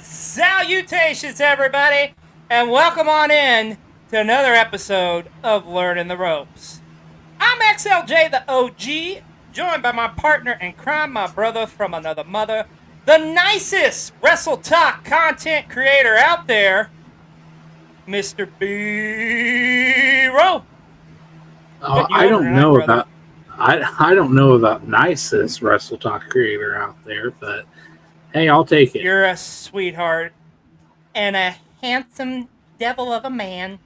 Salutations, everybody, and welcome on in to another episode of Learning the Ropes. I'm XLJ, the OG, joined by my partner in crime, my brother from another mother, the nicest Wrestle Talk content creator out there, Mr. B-Row. I don't know about I don't know about nicest Wrestle Talk creator out there, but hey, I'll take it. You're a sweetheart and a handsome devil of a man.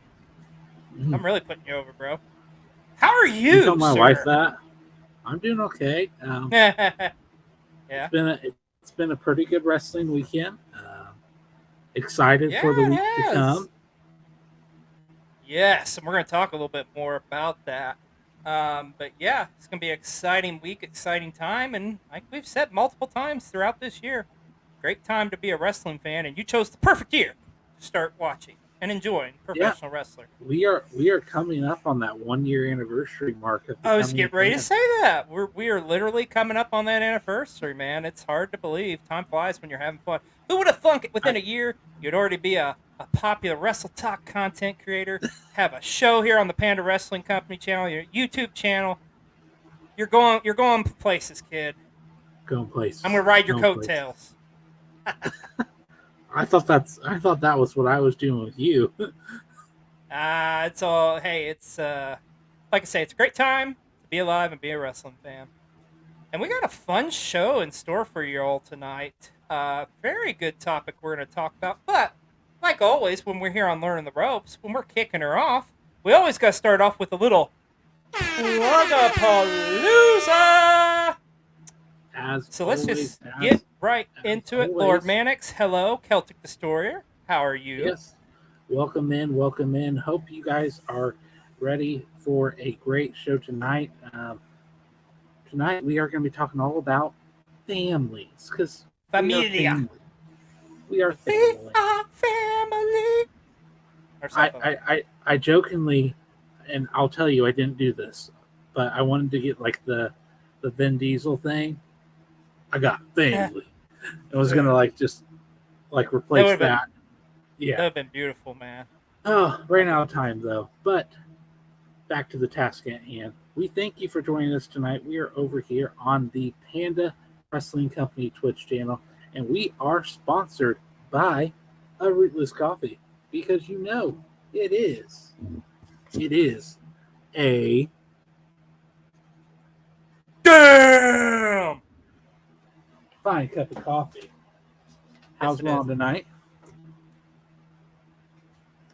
I'm really putting you over, bro. How are You tell you, my wife sir? that I'm doing okay. Yeah. It's been a pretty good wrestling weekend. Excited for the Yeah, it week to has. come. Yes, and we're going to talk a little bit more about that. But yeah, it's going to be an exciting week, exciting time. And like we've said multiple times throughout this year, great time to be a wrestling fan. And you chose the perfect year to start watching and enjoying Yeah, professional wrestler. we are coming up on that 1 year anniversary mark of I was becoming a getting ready to fan. say that. We are literally coming up on that anniversary, man. It's hard to believe. Time flies when you're having fun. Who would have thunk it within I, a year you'd already be a popular Wrestle Talk content creator, have a show here on the Panda Wrestling Company channel, your YouTube channel. You're going places, kid. Going I'm gonna places, ride your going places. coattails. I thought that was what I was doing with you. It's all hey, it's like I say, it's a great time to be alive and be a wrestling fan. And we got a fun show in store for you all tonight. Very good topic we're going to talk about. But like always, when we're here on Learning the Ropes, when we're kicking her off, we always got to start off with a little Plugapalooza. As So let's always, just get right as into it. Lord always. Mannix, hello, Celtic Destroyer. How are you? Yes. Welcome in. Welcome in. Hope you guys are ready for a great show tonight. Tonight, we are going to be talking all about families because we are Familia. family. We are We family. are family. Or something like that. I jokingly, and I'll tell you, I didn't do this, but I wanted to get like the Vin Diesel thing. I got family. I was gonna just That would replace have been that. Yeah. beautiful, man. Oh, ran out of time though. But back to the task at hand. We thank you for joining us tonight. We are over here on the Panda Wrestling Company Twitch channel, and we are sponsored by a Rootless Coffee because you know it is a Damn! fine cup of coffee. How's Yes, it Ron is. tonight?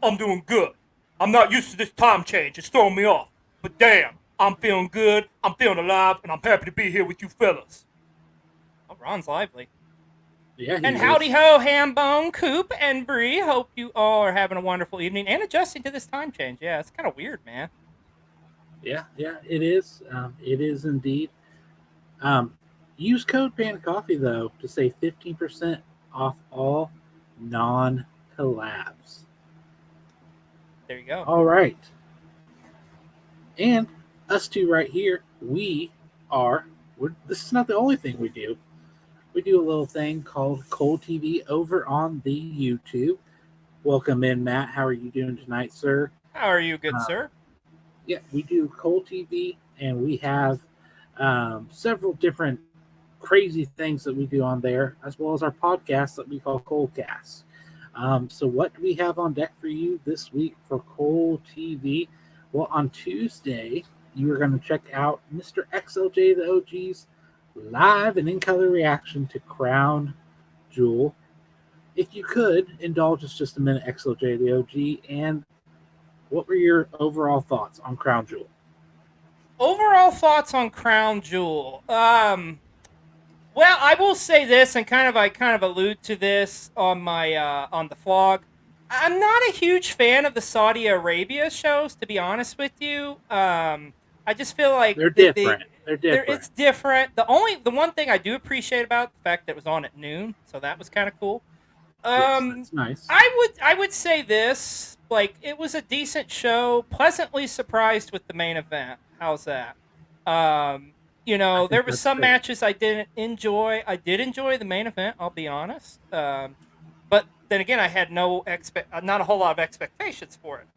I'm doing good. I'm not used to this time change. It's throwing me off. But damn, I'm feeling good. I'm feeling alive, and I'm happy to be here with you fellas. Oh, Ron's lively. Yeah, he And howdy is. ho, Hambone, Coop, and Bree. Hope you all are having a wonderful evening and adjusting to this time change. Yeah, it's kind of weird, man. Yeah, it is. It is indeed. Use code Panda Coffee though to save 15% off all non collabs. There you go. All right. And us two right here, this is not the only thing we do. We do a little thing called Cold TV over on the YouTube. Welcome in, Matt. How are you doing tonight, sir? How are you, good Uh, sir? yeah, we do Cold TV, and we have several different crazy things that we do on there, as well as our podcast that we call Coldcast. So, what do we have on deck for you this week for Cold TV? Well, on Tuesday, you are going to check out Mr. XLJ the OG's live and in color reaction to Crown Jewel. If you could indulge us just a minute, XLJ the OG, and what were your overall thoughts on Crown Jewel? Overall thoughts on Crown Jewel. Well, I will say this, and I kind of allude to this on my on the vlog. I'm not a huge fan of the Saudi Arabia shows, to be honest with you. I just feel like They're different. They're there different. it's different. The one thing I do appreciate about the fact that it was on at noon, so that was kind of cool. Yes, that's nice. I would say this, like, it was a decent show. Pleasantly surprised with the main event. How's that? Um, I there think was that's some fair. matches I didn't enjoy. I did enjoy the main event. I'll be honest. then again, I had not a whole lot of expectations for it.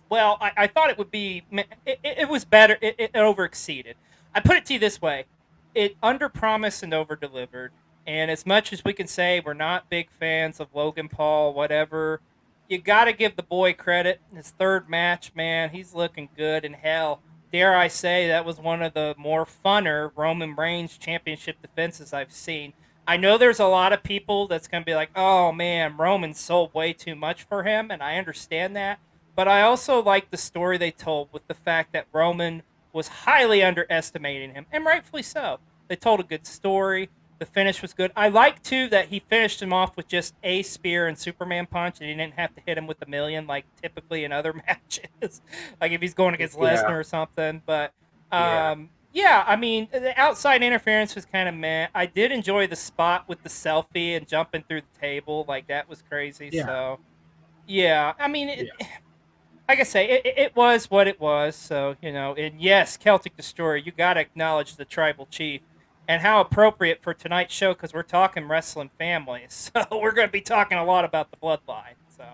Well, I thought it would be. It was better. It overexceeded. I put it to you this way: it underpromised and overdelivered. And as much as we can say we're not big fans of Logan Paul, whatever, you got to give the boy credit. His third match, man, he's looking good. And hell, dare I say, that was one of the more funner Roman Reigns championship defenses I've seen. I know there's a lot of people that's going to be like, oh man, Roman sold way too much for him. And I understand that. But I also like the story they told with the fact that Roman was highly underestimating him, and rightfully so. They told a good story. The finish was good. I like too that he finished him off with just a spear and Superman punch, and he didn't have to hit him with a million like typically in other matches, like if he's going against Lesnar or something. But yeah, I mean the outside interference was kind of meh. I did enjoy the spot with the selfie and jumping through the table, like that was crazy. Yeah. So yeah, I mean like I say, it was what it was. So, and yes, Celtic Destroyer, you got to acknowledge the tribal chief and how appropriate for tonight's show because we're talking wrestling families. So, we're going to be talking a lot about the bloodline. So,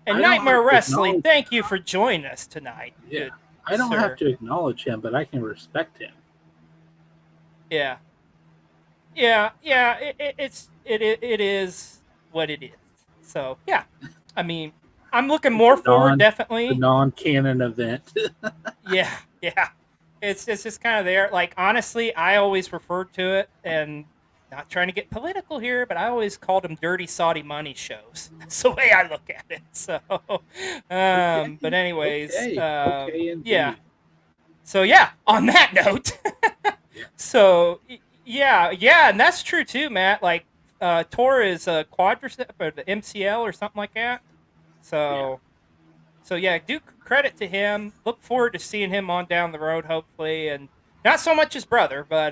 and Nightmare Wrestling, thank you for joining us tonight. Yeah. I don't have to acknowledge him, but I can respect him. Yeah. Yeah. It is what it is. So, yeah. I mean, I'm looking more forward, definitely. The non-canon event. yeah. It's just kind of there. Like, honestly, I always referred to it, and not trying to get political here, but I always called them dirty Saudi money shows. That's the way I look at it. So, but anyways, yeah. So, yeah, on that note, so, yeah, and that's true too, Matt. Like, Tor is a quadricep or the MCL or something like that. So yeah, do credit to him. Look forward to seeing him on down the road, hopefully, and not so much his brother, but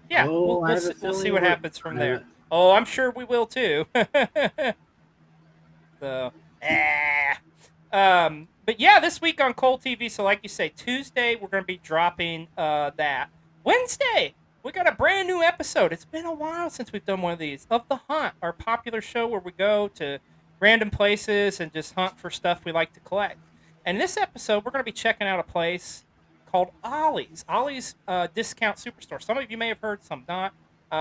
yeah, we'll see what happens from there. Oh, I'm sure we will too. So, but yeah, this week on Cole TV. So, like you say, Tuesday we're going to be dropping that. Wednesday we got a brand new episode. It's been a while since we've done one of these of The Hunt, our popular show where we go to random places and just hunt for stuff we like to collect. And this episode, we're going to be checking out a place called Ollie's. Ollie's Discount Superstore. Some of you may have heard, some not.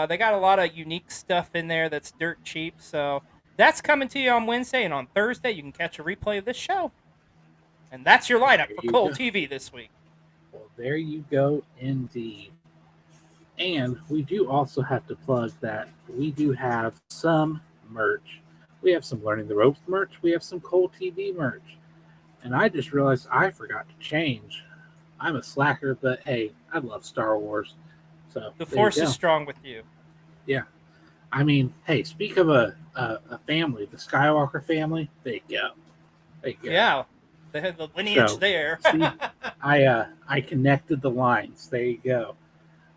They got a lot of unique stuff in there that's dirt cheap. So that's coming to you on Wednesday. And on Thursday, you can catch a replay of this show. And that's your lineup for Cole TV this week. Well, there you go, indeed. And we do also have to plug that we do have some merch. We have some Learning the Ropes merch. We have some Cole TV merch. And I just realized I forgot to change. I'm a slacker, but hey, I love Star Wars. So the Force is strong with you. Yeah. I mean, hey, speak of a family, the Skywalker family, there you go. Yeah. They had the lineage there. See, I connected the lines. There you go.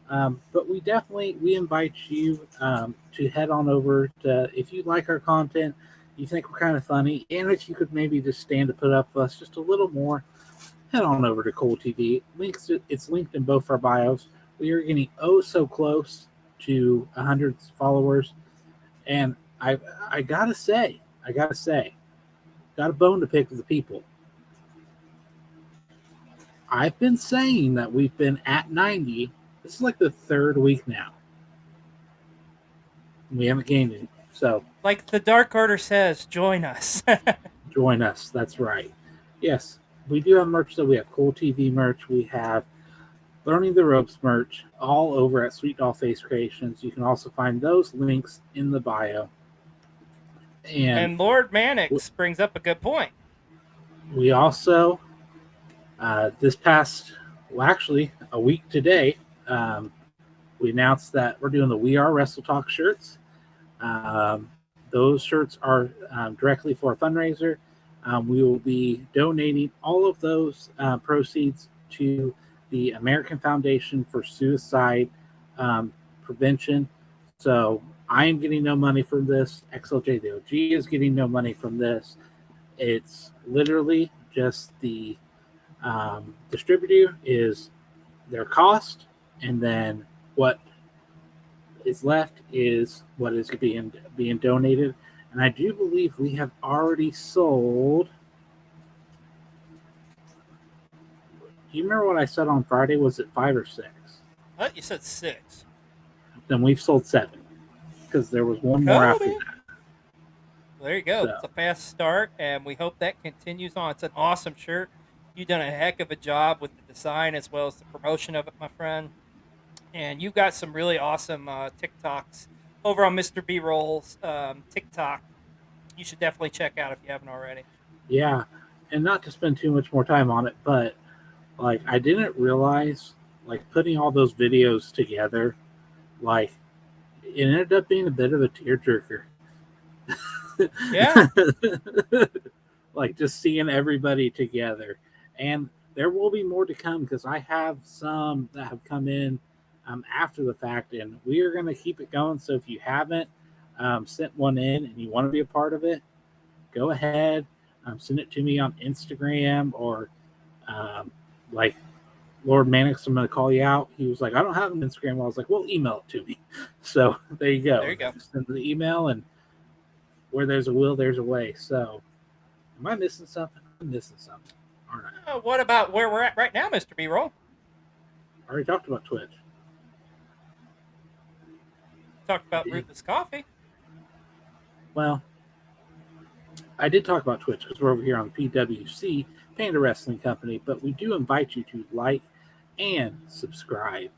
But we invite you to head on over to, if you like our content, you think we're kind of funny, and if you could maybe just stand to put up with us just a little more, head on over to Cole TV. It's linked in both our bios. We are getting so close to 100 followers, and I gotta say, got a bone to pick with the people. I've been saying that we've been at 90. This is like the third week now. We haven't gained any. So, like the Dark Order says, join us. Join us. That's right. Yes, we do have merch. So we have Cole TV merch. We have Learning the Ropes merch all over at Sweet Doll Face Creations. You can also find those links in the bio. And Lord Mannix brings up a good point. We also, this past, actually a week today, we announced that we're doing the We Are Wrestle Talk shirts. Those shirts are directly for a fundraiser. We will be donating all of those proceeds to the American Foundation for Suicide Prevention. So I am getting no money from this. XLJ the OG is getting no money from this. It's literally just the distributor is their cost, and then what is left is what is being donated. And I do believe we have already sold. Do you remember what I said on Friday? Was it 5 or 6? What? You said 6. Then we've sold 7 because there was one more after Kobe. that. There you go. So, It's a fast start, and we hope that continues on. It's an awesome shirt. You've done a heck of a job with the design as well as the promotion of it, my friend. And you got some really awesome TikToks over on Mr. B Roll's TikTok. You should definitely check out if you haven't already. yeah. And not to spend too much more time on it, but like I didn't realize like putting all those videos together, like it ended up being a bit of a tearjerker. Yeah. Like just seeing everybody together. And there will be more to come because I have some that have come in after the fact, and we are going to keep it going. So if you haven't sent one in and you want to be a part of it, go ahead, send it to me on Instagram or like Lord Mannix, I'm going to call you out. He was like, I don't have an Instagram. Well, I was like, well, email it to me. So there you go. There you go. Send the email, and where there's a will, there's a way. So am I missing something? I'm missing something. Aren't I? What about where we're at right now, Mr. B Roll? I already talked about Twitch. Talked about Ruthless Coffee. Well, I did talk about Twitch because we're over here on PWC, Panda Wrestling Company, but we do invite you to like and subscribe.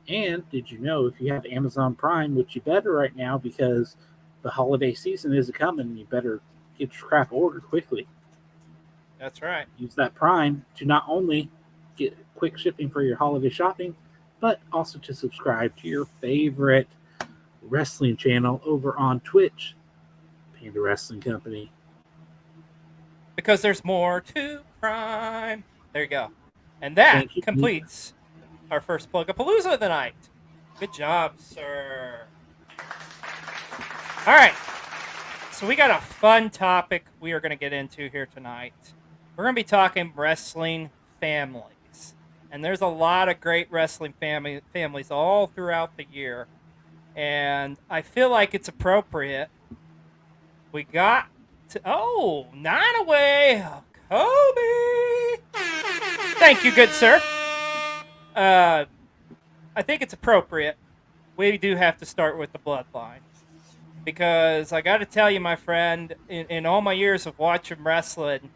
And did you know if you have Amazon Prime, which you better right now because the holiday season is coming, you better get your crap ordered quickly. That's right. Use that Prime to not only get quick shipping for your holiday shopping, but also to subscribe to your favorite wrestling channel over on Twitch, Panda Wrestling Company. Because there's more to Prime. There you go. And that completes our first Plug-a-Palooza of the night. Good job, sir. All right. So we got a fun topic we are going to get into here tonight. We're going to be talking wrestling families. And there's a lot of great wrestling families all throughout the year. And I feel like it's appropriate. We got to... Oh, 9 away. Kobe. Thank you, good sir. I think it's appropriate. We do have to start with the bloodline. Because I got to tell you, my friend, in all my years of watching wrestling,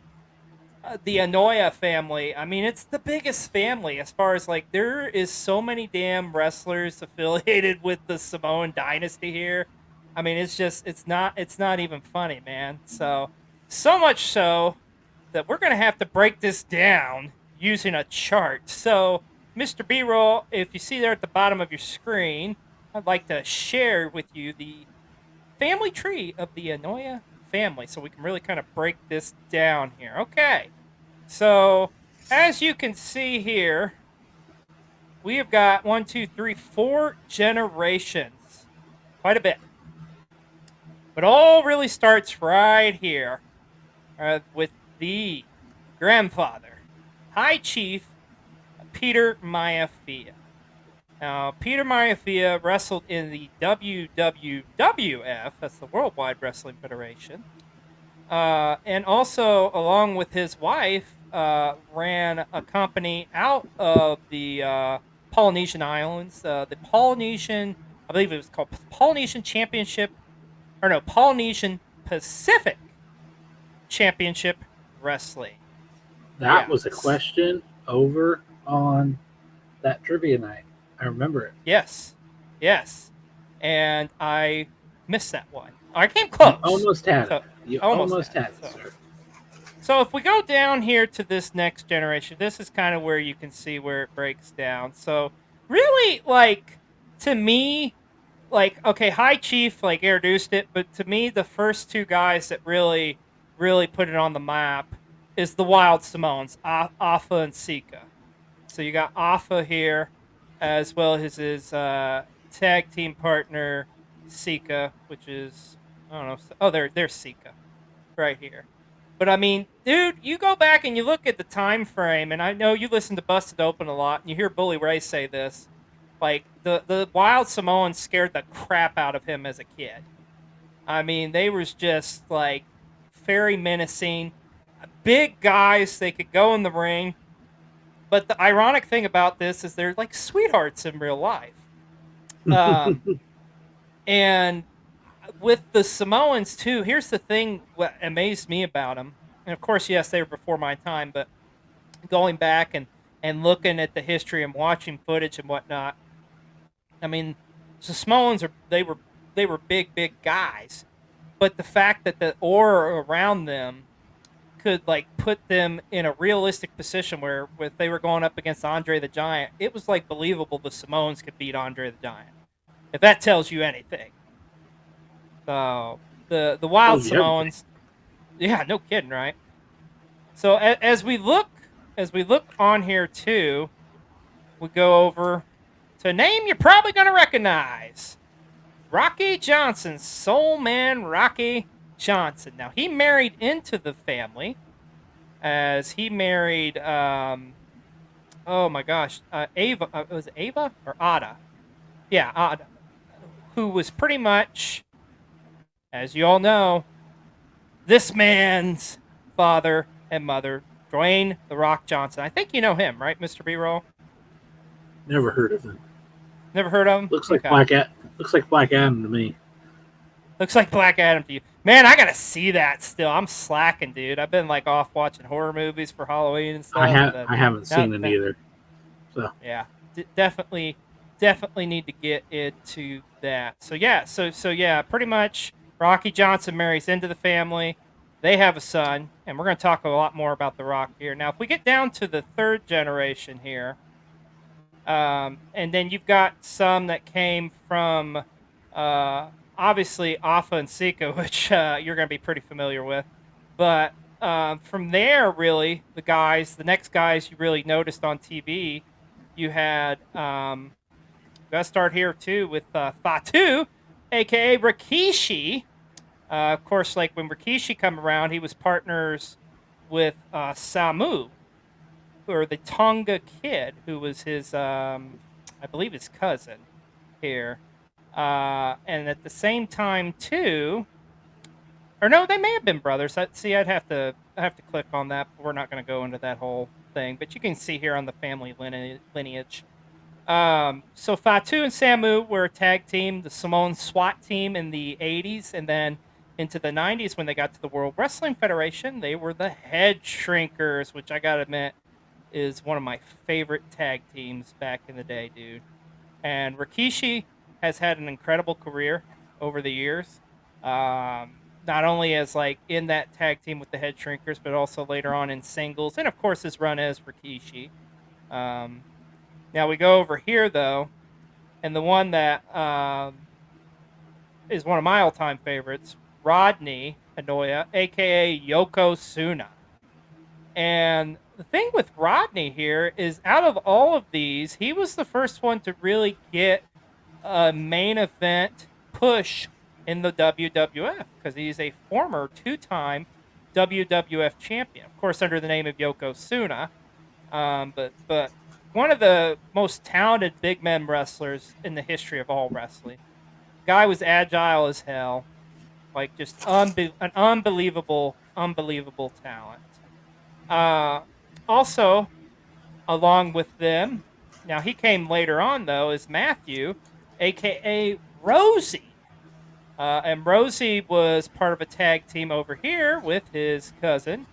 the Anoa'i family, I mean, it's the biggest family as far as, like, there is so many damn wrestlers affiliated with the Samoan dynasty here. I mean, it's not even funny, man. So much so that we're going to have to break this down using a chart. So, Mr. B-Roll, if you see there at the bottom of your screen, I'd like to share with you the family tree of the Anoa'i family so we can really kind of break this down here. Okay. So, as you can see here, we have got 1, 2, 3, 4 generations. Quite a bit. But all really starts right here with the grandfather, High Chief Peter Maifia. Now, Peter Maifia wrestled in the WWWF, that's the Worldwide Wrestling Federation, and also, along with his wife, ran a company out of the Polynesian Islands, the Polynesian, I believe it was called Polynesian Championship, or no, Polynesian Pacific Championship Wrestling. That was a question over on that trivia night. I remember it. Yes. And I missed that one. I came close. You almost had it. You almost had it, sir. So if we go down here to this next generation, this is kind of where you can see where it breaks down. So really, like, to me, like, okay, High Chief, like, introduced it, but to me, the first 2 guys that really put it on the map is the Wild Samoans, Afa and Sika. So you got Afa here, as well as his tag team partner, Sika, which is, I don't know. Oh, there's Sika right here. But I mean, dude, you go back and you look at the time frame, and I know you listen to Busted Open a lot, and you hear Bully Ray say this. Like, the Wild Samoans scared the crap out of him as a kid. I mean, they was just like very menacing, big guys. They could go in the ring. But the ironic thing about this is they're like sweethearts in real life. Um, and with the Samoans too, here's the thing: what amazed me about them, and of course, yes, they were before my time, but going back and looking at the history and watching footage and whatnot, I mean, the Samoans they were big guys, but the fact that the aura around them could like put them in a realistic position where if they were going up against Andre the Giant, it was like believable the Samoans could beat Andre the Giant. If that tells you anything. So the Wild Tells you everything. Samoans, yeah, no kidding, right? So as we look on here too, we go over to a name you're probably going to recognize. Rocky Johnson, Soul Man Rocky Johnson. Now he married into the family as he married oh my gosh, Ava, was it Ava or Ada? Yeah, Ada, who was pretty much, as you all know, this man's father and mother, Dwayne the Rock Johnson. I think you know him, right, Mr. B-roll? Never heard of him. Never heard of him? Looks like Okay. Looks like Black Adam to me. Looks like Black Adam to you. Man, I gotta see that still. I'm slacking, dude. I've been like off watching horror movies for Halloween and stuff. But I haven't now, seen it either. So yeah, definitely need to get into that. So yeah, pretty much Rocky Johnson marries into the family. They have a son, and we're going to talk a lot more about The Rock here. Now, if we get down to the third generation here, and then you've got some that came from obviously Alpha and Sika, which you're going to be pretty familiar with. But from there, really, the next guys you really noticed on TV, you had, got to start here too with Fatu, aka Rikishi. Of course, like when Rikishi come around, he was partners with Samu, or the Tonga Kid, who was his, I believe, his cousin here. And at the same time, too, or no, they may have been brothers. See, I'd have to click on that. But we're not going to go into that whole thing, but you can see here on the family lineage. So Fatu and Samu were a tag team, the Samoan SWAT team in the 80s, and then into the 90s when they got to the World Wrestling Federation, they were the Head Shrinkers, which I gotta admit is one of my favorite tag teams back in the day, dude. And Rikishi has had an incredible career over the years. Not only as like in that tag team with the Head Shrinkers, but also later on in singles, and of course his run as Rikishi. Now we go over here though, and the one that is one of my all-time favorites, Rodney Anoya, aka Yokozuna. And the thing with Rodney here is, out of all of these, he was the first one to really get a main event push in the WWF because he's a former two-time WWF champion, of course under the name of Yokozuna. But one of the most talented big men wrestlers in the history of all wrestling. Guy was agile as hell, like just an unbelievable talent. Also, along with them, now he came later on though, is Matthew, aka Rosie. And Rosie was part of a tag team over here with his cousin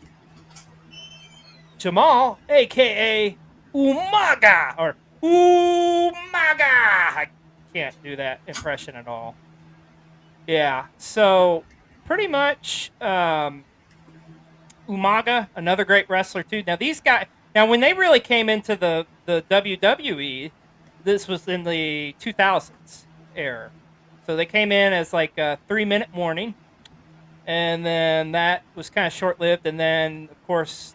Jamal, aka Umaga, or Umaga. I can't do that impression at all. Yeah, so pretty much Umaga, another great wrestler too. Now these guys, now when they really came into the WWE, this was in the 2000s era. So they came in as like a 3-minute warning, and then that was kind of short lived. And then of course,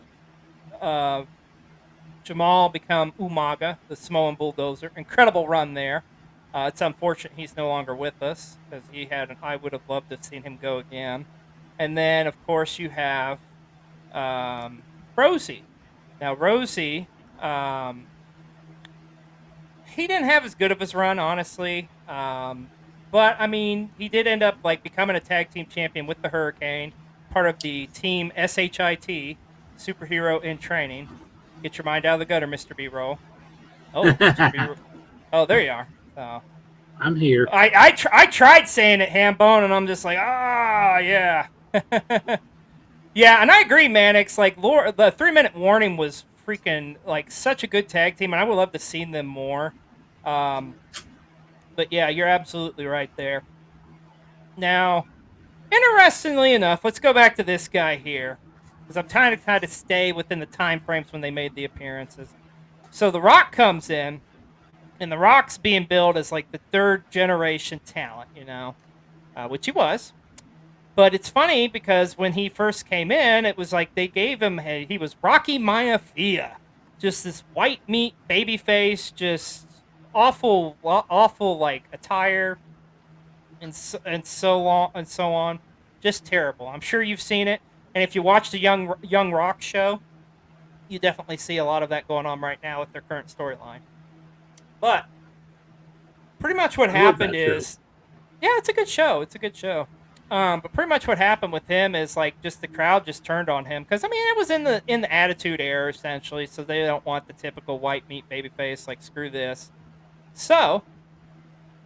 Jamal become Umaga, the Samoan Bulldozer. Incredible run there. It's unfortunate he's no longer with us because I would have loved to have seen him go again. And then of course you have Rosie. Now Rosie, he didn't have as good of his run, honestly. But I mean, he did end up like becoming a tag team champion with the Hurricane, part of the team SHIT, Superhero in Training. Get your mind out of the gutter, Mr. B-Roll. Oh, Mr. B-Roll. Oh, there you are. So I'm here. I tried saying it, Hambone, and I'm just like, yeah. Yeah, and I agree, Mannix. Like, the 3 Minute Warning was freaking like such a good tag team, and I would love to see them more. Um, but yeah, you're absolutely right there. Now, interestingly enough, let's go back to this guy here because I'm trying to stay within the time frames when they made the appearances. So The Rock comes in, and The Rock's being billed as like the third generation talent, which he was. But it's funny because when he first came in, it was like they gave him he was Rocky Maifia, just this white meat baby face, just awful like attire and so on, just terrible. I'm sure you've seen it, and if you watch the Young Rock show, you definitely see a lot of that going on right now with their current storyline. But pretty much what I love happened that show. is, yeah, it's a good show. It's a good show. But pretty much what happened with him is like just the crowd just turned on him because I mean it was in the Attitude Era essentially, so they don't want the typical white meat baby face, like screw this. So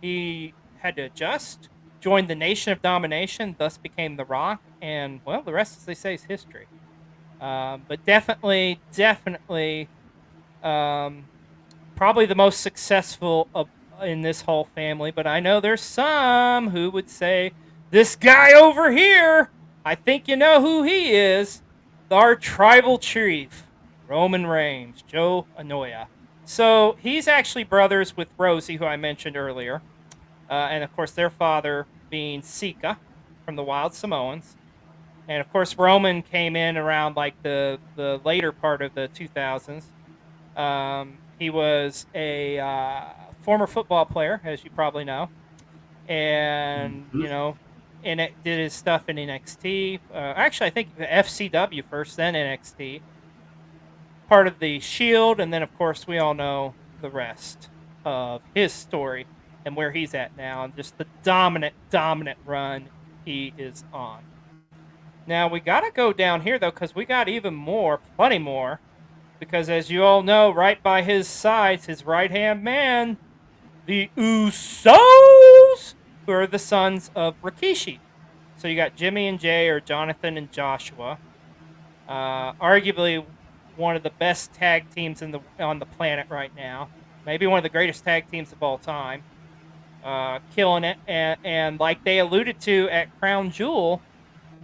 he had to adjust, joined the Nation of Domination, thus became The Rock, and well, the rest, as they say, is history. But definitely, um, probably the most successful in this whole family. But I know there's some who would say, this guy over here, I think you know who he is. Our tribal chief, Roman Reigns, Joe Anoa'i. So he's actually brothers with Rosie, who I mentioned earlier. And of course, their father being Sika from the Wild Samoans. And of course, Roman came in around like the later part of the 2000s. He was a former football player, as you probably know, and Mhm. and it did his stuff in NXT. Actually, I think FCW first, then NXT. Part of the Shield, and then of course we all know the rest of his story and where he's at now, and just the dominant run he is on. Now we got to go down here though, because we got even more, plenty more. Because as you all know, right by his side, his right hand man, the Usos, who are the sons of Rikishi. So you got Jimmy and Jay, or Jonathan and Joshua. Arguably one of the best tag teams on the planet right now. Maybe one of the greatest tag teams of all time. Killing it. And like they alluded to at Crown Jewel,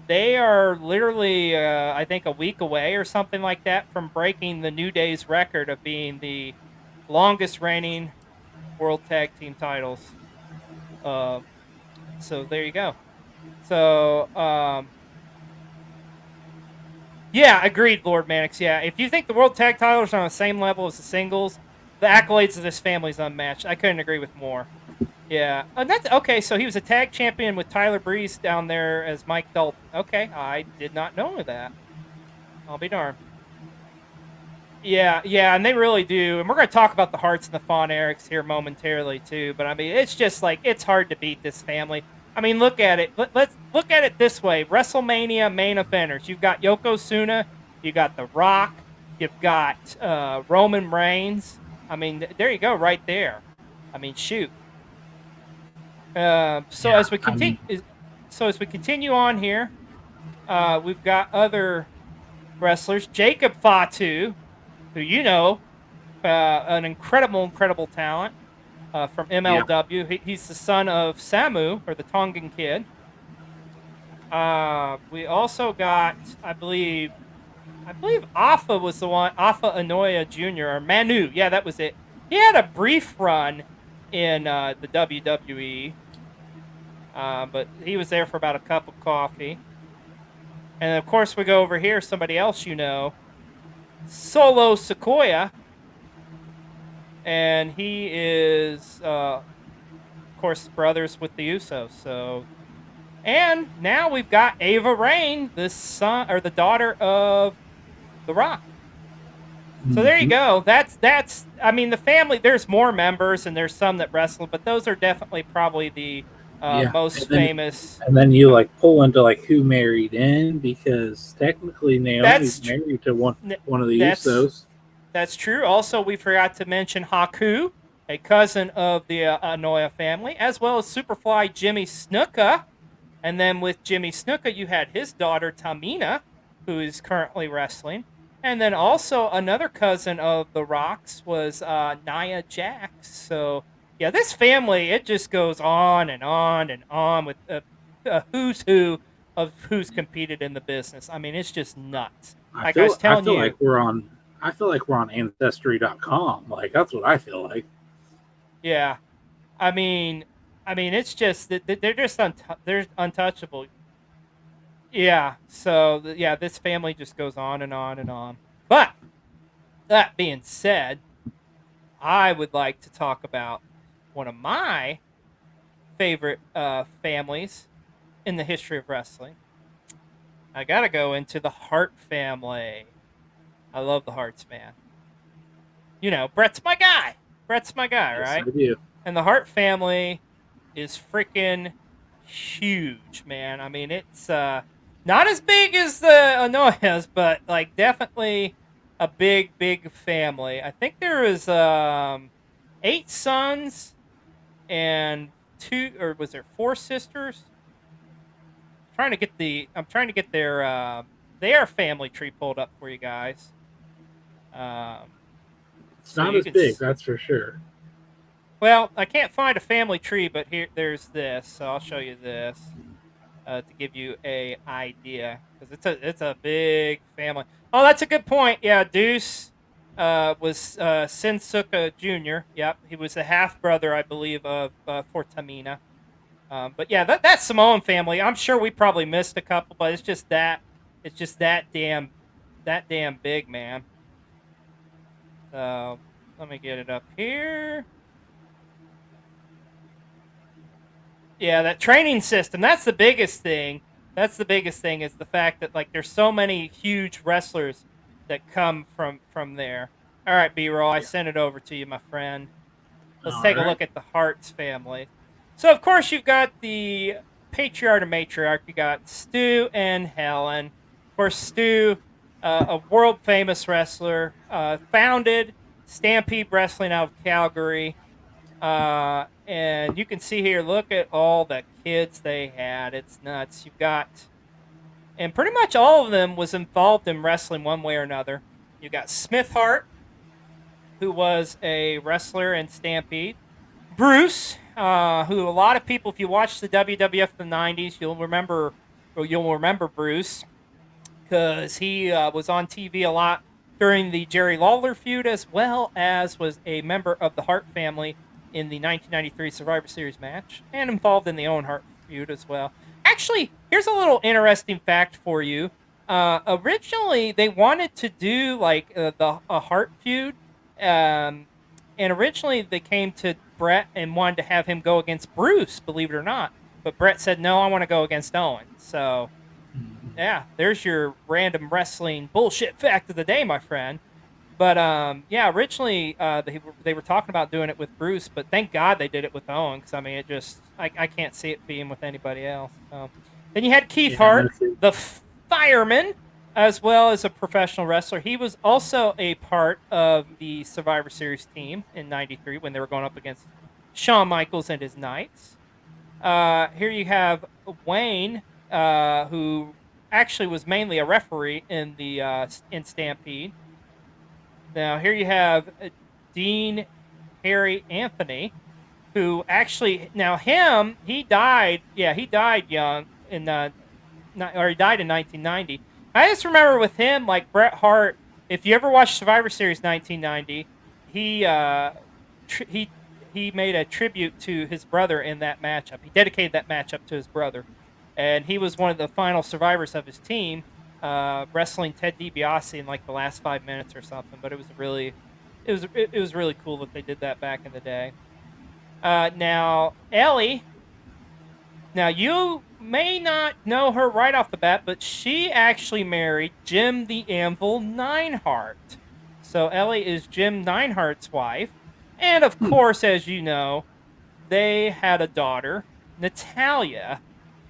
they are literally, I think, a week away or something like that from breaking the New Day's record of being the longest reigning World Tag Team titles. So there you go. So, yeah, agreed, Lord Mannix. Yeah, if you think the World Tag titles are on the same level as the singles, the accolades of this family is unmatched. I couldn't agree with more. Yeah, and that's okay. So he was a tag champion with Tyler Breeze down there as Mike Dalton. Okay, I did not know that. I'll be darned. Yeah, and they really do. And we're going to talk about the Hearts and the Von Erichs here momentarily too. But I mean, it's just like it's hard to beat this family. I mean, look at it. Let's look at it this way: WrestleMania main eventers. You've got Yokozuna, you got The Rock, you've got Roman Reigns. I mean, there you go, right there. I mean, shoot. So Yeah, as we I continue, mean, as we continue on here, we've got other wrestlers. Jacob Fatu, who an incredible talent from yeah. MLW. He's the son of Samu, or the Tongan Kid. We also got, I believe Alpha was the one, Alpha Anoa'i Jr. or Manu. Yeah, that was it. He had a brief run in the WWE, but he was there for about a cup of coffee. And of course, we go over here, somebody else Solo Sequoia, and he is, of course, brothers with the Usos. So, and now we've got Ava Raine, the son or the daughter of The Rock. So there you Mhm. go. I mean, the family. There's more members, and there's some that wrestle, but those are definitely probably Yeah, Most and then famous. and then you like pull into like who married in because technically Naomi's That's tr- married to n- one of the that's Usos. That's true. Also, we forgot to mention Haku, a cousin of the Anoya family, as well as Superfly Jimmy Snuka. And then with Jimmy Snuka, you had his daughter Tamina, who is currently wrestling. And then also another cousin of The Rock's was Nia Jax. So yeah, this family, it just goes on and on and on with a who's who of who's competed in the business. I mean, it's just nuts. Like I was I telling feel you, like we're on ancestry.com. Like that's what I feel like. yeah. I mean, it's just that they're just they're untouchable. Yeah. So yeah, this family just goes on and on and on. But that being said, I would like to talk about one of my favorite families in the history of wrestling. I gotta go into the Hart family. I love the Harts, man. You know, Brett's my guy. Brett's my guy, Yes, right? I do. And the Hart family is freaking huge, man. I mean, it's not as big as the Anoyas, but like definitely a big family. I think there was 8 sons and two, or was there 4 sisters? I'm trying to get their family tree pulled up for you guys. Um, It's so not you as can big, that's for sure. well, I can't find a family tree, but there's this, so I'll show you this. To give you a idea because it's a big family. Oh, that's a good point. Yeah, Deuce was Sinsuka Jr. Yep, he was the half brother, I believe, of for Tamina. But yeah, that's Samoan family. I'm sure we probably missed a couple, but it's just that damn big, man. So let me get it up here. Yeah, that training system, that's the biggest thing. That's the biggest thing is the fact that like there's so many huge wrestlers that come from there. All right, B-roll, I Yeah. sent it over to you, my friend. Let's All take a right. look at the Harts family. So of course you've got the patriarch and matriarch. You got Stu and Helen. Of course, Stu, a world famous wrestler, founded Stampede Wrestling out of Calgary. And you can see here, look at all the kids they had. It's nuts. You've got, and pretty much all of them was involved in wrestling one way or another. You got Smith Hart, who was a wrestler in Stampede. Bruce, who a lot of people, if you watch the WWF in the '90s, you'll remember Bruce because he was on TV a lot during the Jerry Lawler feud, as well as was a member of the Hart family in the 1993 Survivor Series match, and involved in the Owen Hart feud as well. Actually, here's a little interesting fact for you. Originally, they wanted to do like the a Hart feud, um, and originally they came to Brett and wanted to have him go against Bruce, believe it or not. But Brett said, "No, I want to go against Owen." So yeah, there's your random wrestling bullshit fact of the day, my friend. But yeah, originally they were talking about doing it with Bruce, but thank God they did it with Owen because I mean, I can't see it being with anybody else. So then you had Keith Yeah, Hart, that's it. the fireman, as well as a professional wrestler. He was also a part of the Survivor Series team in '93 when they were going up against Shawn Michaels and his Knights. Here you have Wayne, who actually was mainly a referee in the in Stampede. Now here you have Dean Harry Anthony, who actually now him he died. Yeah, he died young in or he died in 1990. I just remember with him like Bret Hart. If you ever watched Survivor Series 1990, he he made a tribute to his brother in that matchup. He dedicated that matchup to his brother, and he was one of the final survivors of his team, wrestling Ted DiBiase in like the last 5 minutes or something. But it was really cool that they did that back in the day. Now Ellie, now you may not know her right off the bat, but she actually married Jim the Anvil Neidhart. So Ellie is Jim Neidhart's wife, and of Hmm. course, as you know, they had a daughter. Natalia,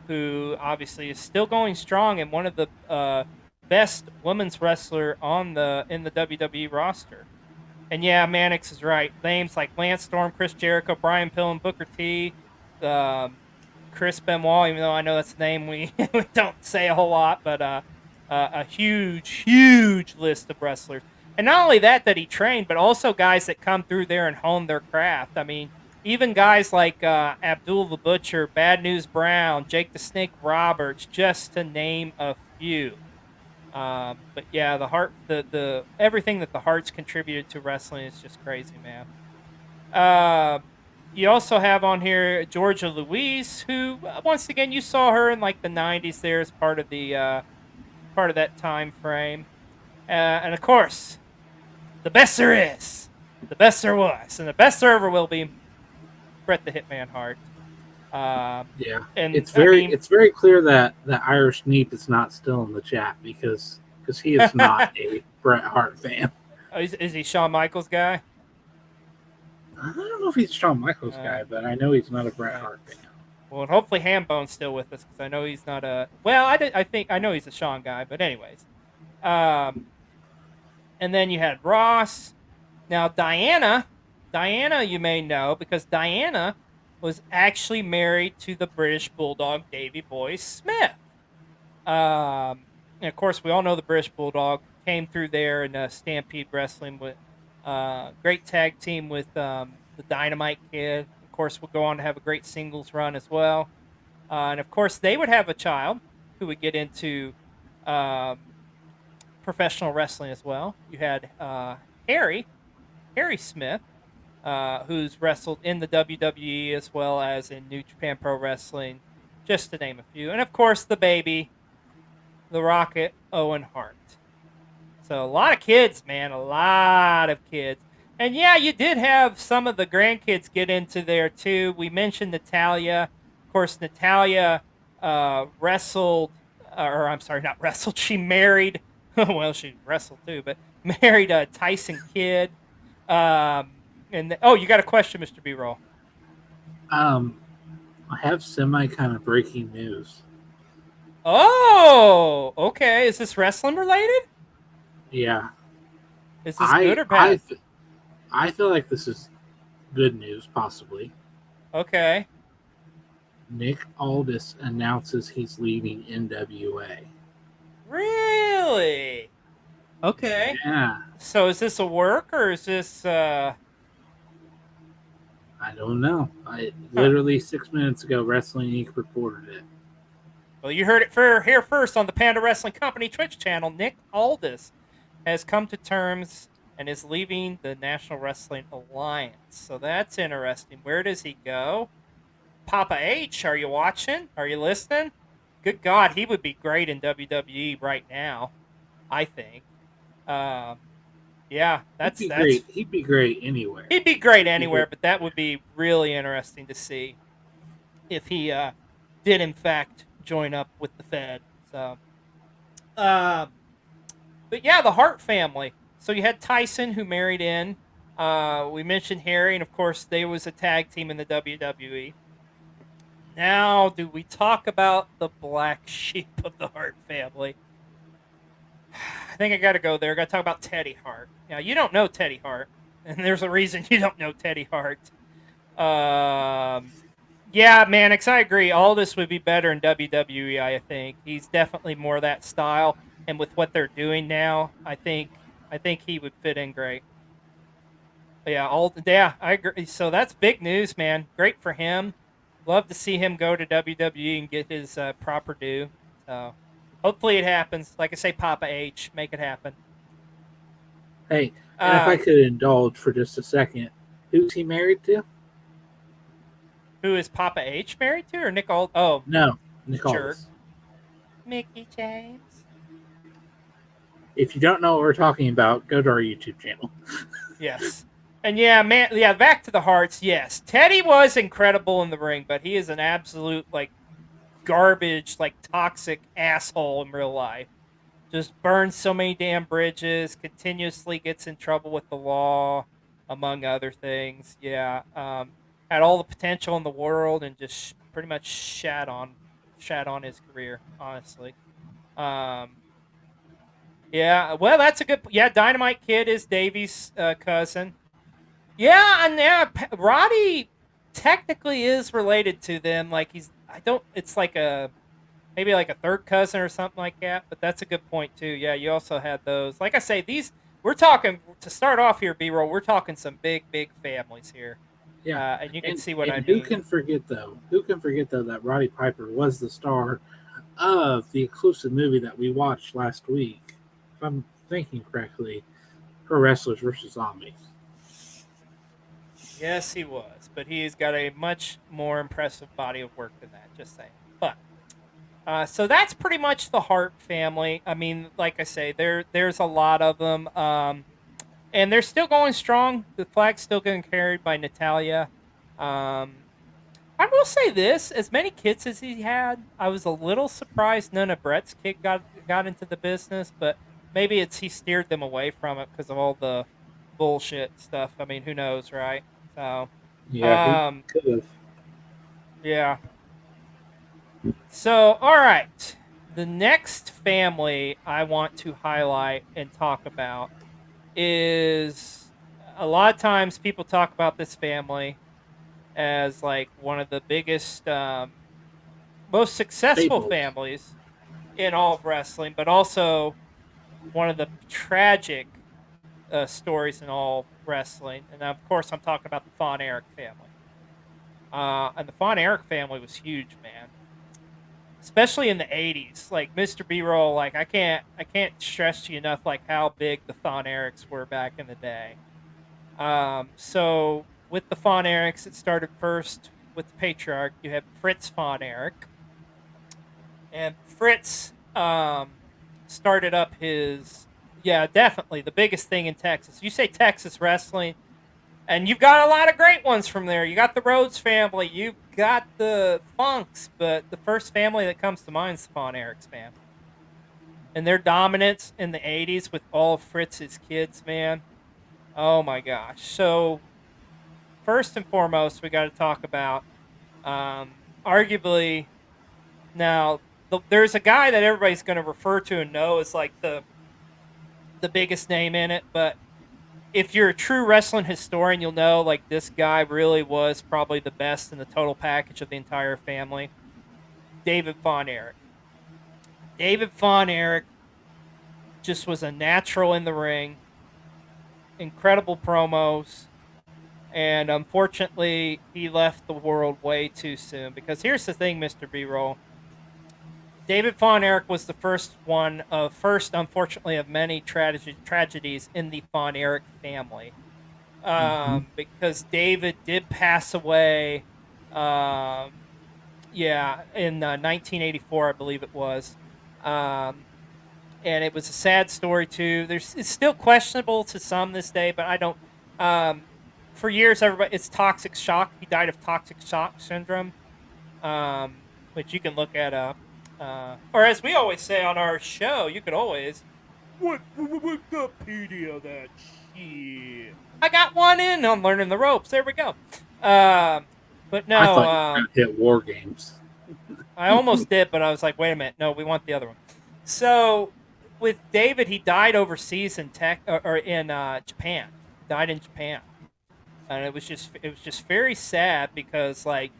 who obviously is still going strong and one of the best women's wrestler in the WWE roster. And yeah, Mannix is right. Names like Lance Storm, Chris Jericho, Brian Pillman, Booker T, um, Chris Benoit, even though I know that's a name we, we don't say a whole lot, but a huge, huge list of wrestlers. And not only that he trained, but also guys that come through there and hone their craft. I mean, even guys like Abdul the Butcher, Bad News Brown, Jake the Snake Roberts, just to name a few. But yeah, the heart, the everything that the Hearts contributed to wrestling is just crazy, man. Uh, you also have on here Georgia Louise, who once again you saw her in like the '90s there as part of that time frame, and of course the best there is, the best there was, and the best there ever will be, Bret the Hitman Hart. Yeah, And I mean, it's very clear that Irish Neep is not still in the chat because he is not a Bret Hart fan. is he Shawn Michaels guy? I don't know if he's Shawn Michaels guy, but I know he's not a Bret Hart fan. Well, and hopefully Hambone's still with us because I know he's not a. Well, I think I know he's a Shawn guy, but anyways. And then you had Ross. Now Diana, you may know because Diana was actually married to the British Bulldog Davy Boy Smith. And of course, we all know the British Bulldog came through there in Stampede Wrestling with great tag team with the Dynamite Kid. Of course, would go on to have a great singles run as well. And of course, they would have a child who would get into um, professional wrestling as well. You had Harry Smith, who's wrestled in the WWE as well as in New Japan Pro Wrestling, just to name a few. And of course, the baby, the Rocket, Owen Hart. So a lot of kids, man, a lot of kids. And yeah, you did have some of the grandkids get into there too. We mentioned Natalia. Of course, Natalia wrestled, or I'm sorry, not wrestled. She married, well, she wrestled too, but married Tyson Kidd. Oh, you got a question, Mr. B-Roll? I have semi kind of breaking news. Oh, okay. Is this wrestling related? Yeah. Is this good or bad? I feel like this is good news, possibly. Okay. Nick Aldis announces he's leaving NWA. Really? Okay. Yeah. So is this a work or is this I don't know. Literally 6 minutes ago, Wrestling Inc. reported it. Well, you heard it here first on the Panda Wrestling Company Twitch channel. Nick Aldis has come to terms and is leaving the National Wrestling Alliance. So that's interesting. Where does he go? Papa H, are you watching? Are you listening? Good God, he would be great in WWE right now, I think. Yeah, that's great. He'd be great anywhere. He'd be great anywhere, but that would be really interesting to see if he did in fact join up with the Fed. So, but yeah, the Hart family. So you had Tyson who married in. We mentioned Harry, and of course, they was a tag team in the WWE. Now, do we talk about the black sheep of the Hart family? I think I got to go there. I got to talk about Teddy Hart. Now, you don't know Teddy Hart, and there's a reason you don't know Teddy Hart. Yeah, Mannix, I agree. Aldis would be better in WWE, I think. He's definitely more that style, and with what they're doing now, I think he would fit in great. But yeah, I agree. So that's big news, man. Great for him. Love to see him go to WWE and get his proper due. So hopefully it happens. Like I say, Papa H, make it happen. Hey, and if I could indulge for just a second, who's he married to? Who is Papa H married to, or Nick Aldis? Oh, no, Nick Aldis. Mickey James. If you don't know what we're talking about, go to our YouTube channel. Yes. And yeah, man, yeah, back to the Hearts. Yes, Teddy was incredible in the ring, but he is an absolute like garbage, like toxic asshole in real life. Just burns so many damn bridges, continuously gets in trouble with the law, among other things. Yeah. had all the potential in the world and just pretty much shat on his career. Honestly, um, yeah. Well, that's a good. Yeah, Dynamite Kid is Davy's cousin. Yeah, and yeah, Roddy technically is related to them. Like he's, I don't. It's like a maybe like a third cousin or something like that. But that's a good point too. Yeah, you also had those. Like I say, these we're talking to start off here, B-roll. We're talking some big families here, Yeah, and you can and see what I and who mean. can forget though? Who can forget though that Roddy Piper was the star of the exclusive movie that we watched last week? If I'm thinking correctly, Pro Wrestlers versus Zombies. Yes, he was, but he's got a much more impressive body of work than that. Just saying. But so that's pretty much the Hart family. I mean, like I say, there's a lot of them. And they're still going strong. The flag's still getting carried by Natalia. Um, I will say this: as many kids as he had, I was a little surprised none of Brett's kid got into the business. But maybe it's he steered them away from it because of all the bullshit stuff. I mean, who knows, right? So, Yeah, he um, could have. yeah. So, all right. The next family I want to highlight and talk about is a lot of times people talk about this family as like one of the biggest, most successful Staples. families in all of wrestling, but also one of the tragic stories in all of wrestling. And of course, I'm talking about the Von Erich family. And the Von Erich family was huge, man, especially in the '80s. Like Mr. B-roll, like I can't stress to you enough like how big the Von Erichs were back in the day. So with the Von Erichs, it started first with the patriarch. You had Fritz Von Erich, and Fritz started up his, yeah, definitely the biggest thing in Texas. You say Texas wrestling, and you've got a lot of great ones from there. You got the Rhodes family, you've got the Funks, but the first family that comes to mind is the Von Erichs, man. And their dominance in the '80s with all of Fritz's kids, man. Oh my gosh. So first and foremost, we got to talk about arguably now. There's a guy that everybody's going to refer to and know as like the biggest name in it, but if you're a true wrestling historian, you'll know like this guy really was probably the best in the total package of the entire family. David Von Erich. David Von Erich just was a natural in the ring, incredible promos, and unfortunately, he left the world way too soon. Because here's the thing, Mr. B-roll. David Von Erich was the first, unfortunately, of many tragedies in the Von Erich family. Mm-hmm. Because David did pass away, um, yeah, in 1984, I believe it was. Um, and it was a sad story too. It's still questionable to some this day, but I don't. Um, for years, everybody it's toxic shock. He died of toxic shock syndrome, which you can look at up. Or as we always say on our show, you could always Wikipedia that shit. I got one in on learning the ropes. There we go. Um, but I no, thought you were going to hit War Games. I almost did, but I was like, wait a minute, no, we want the other one. So with David, he died overseas in tech or in Japan. He died in Japan, and it was just very sad because like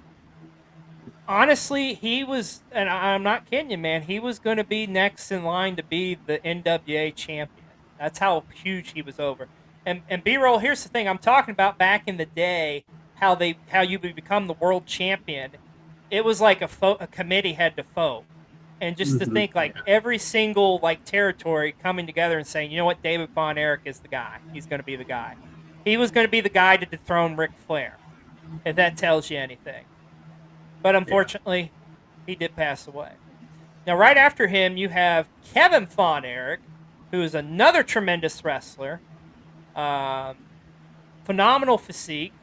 honestly, he was, and I'm not kidding you, man. He was going to be next in line to be the NWA champion. That's how huge he was over. And B-roll, here's the thing: I'm talking about back in the day, how you would become the world champion. It was like a committee had to vote, and just to Mm-hmm. think like Yeah. every single like territory coming together and saying, you know what, David Von Erich is the guy. He's going to be the guy. He was going to be the guy to dethrone Ric Flair. If that tells you anything. But Yeah. unfortunately, he did pass away. Now, right after him, you have Kevin Von Erich, who is another tremendous wrestler, um, phenomenal physique.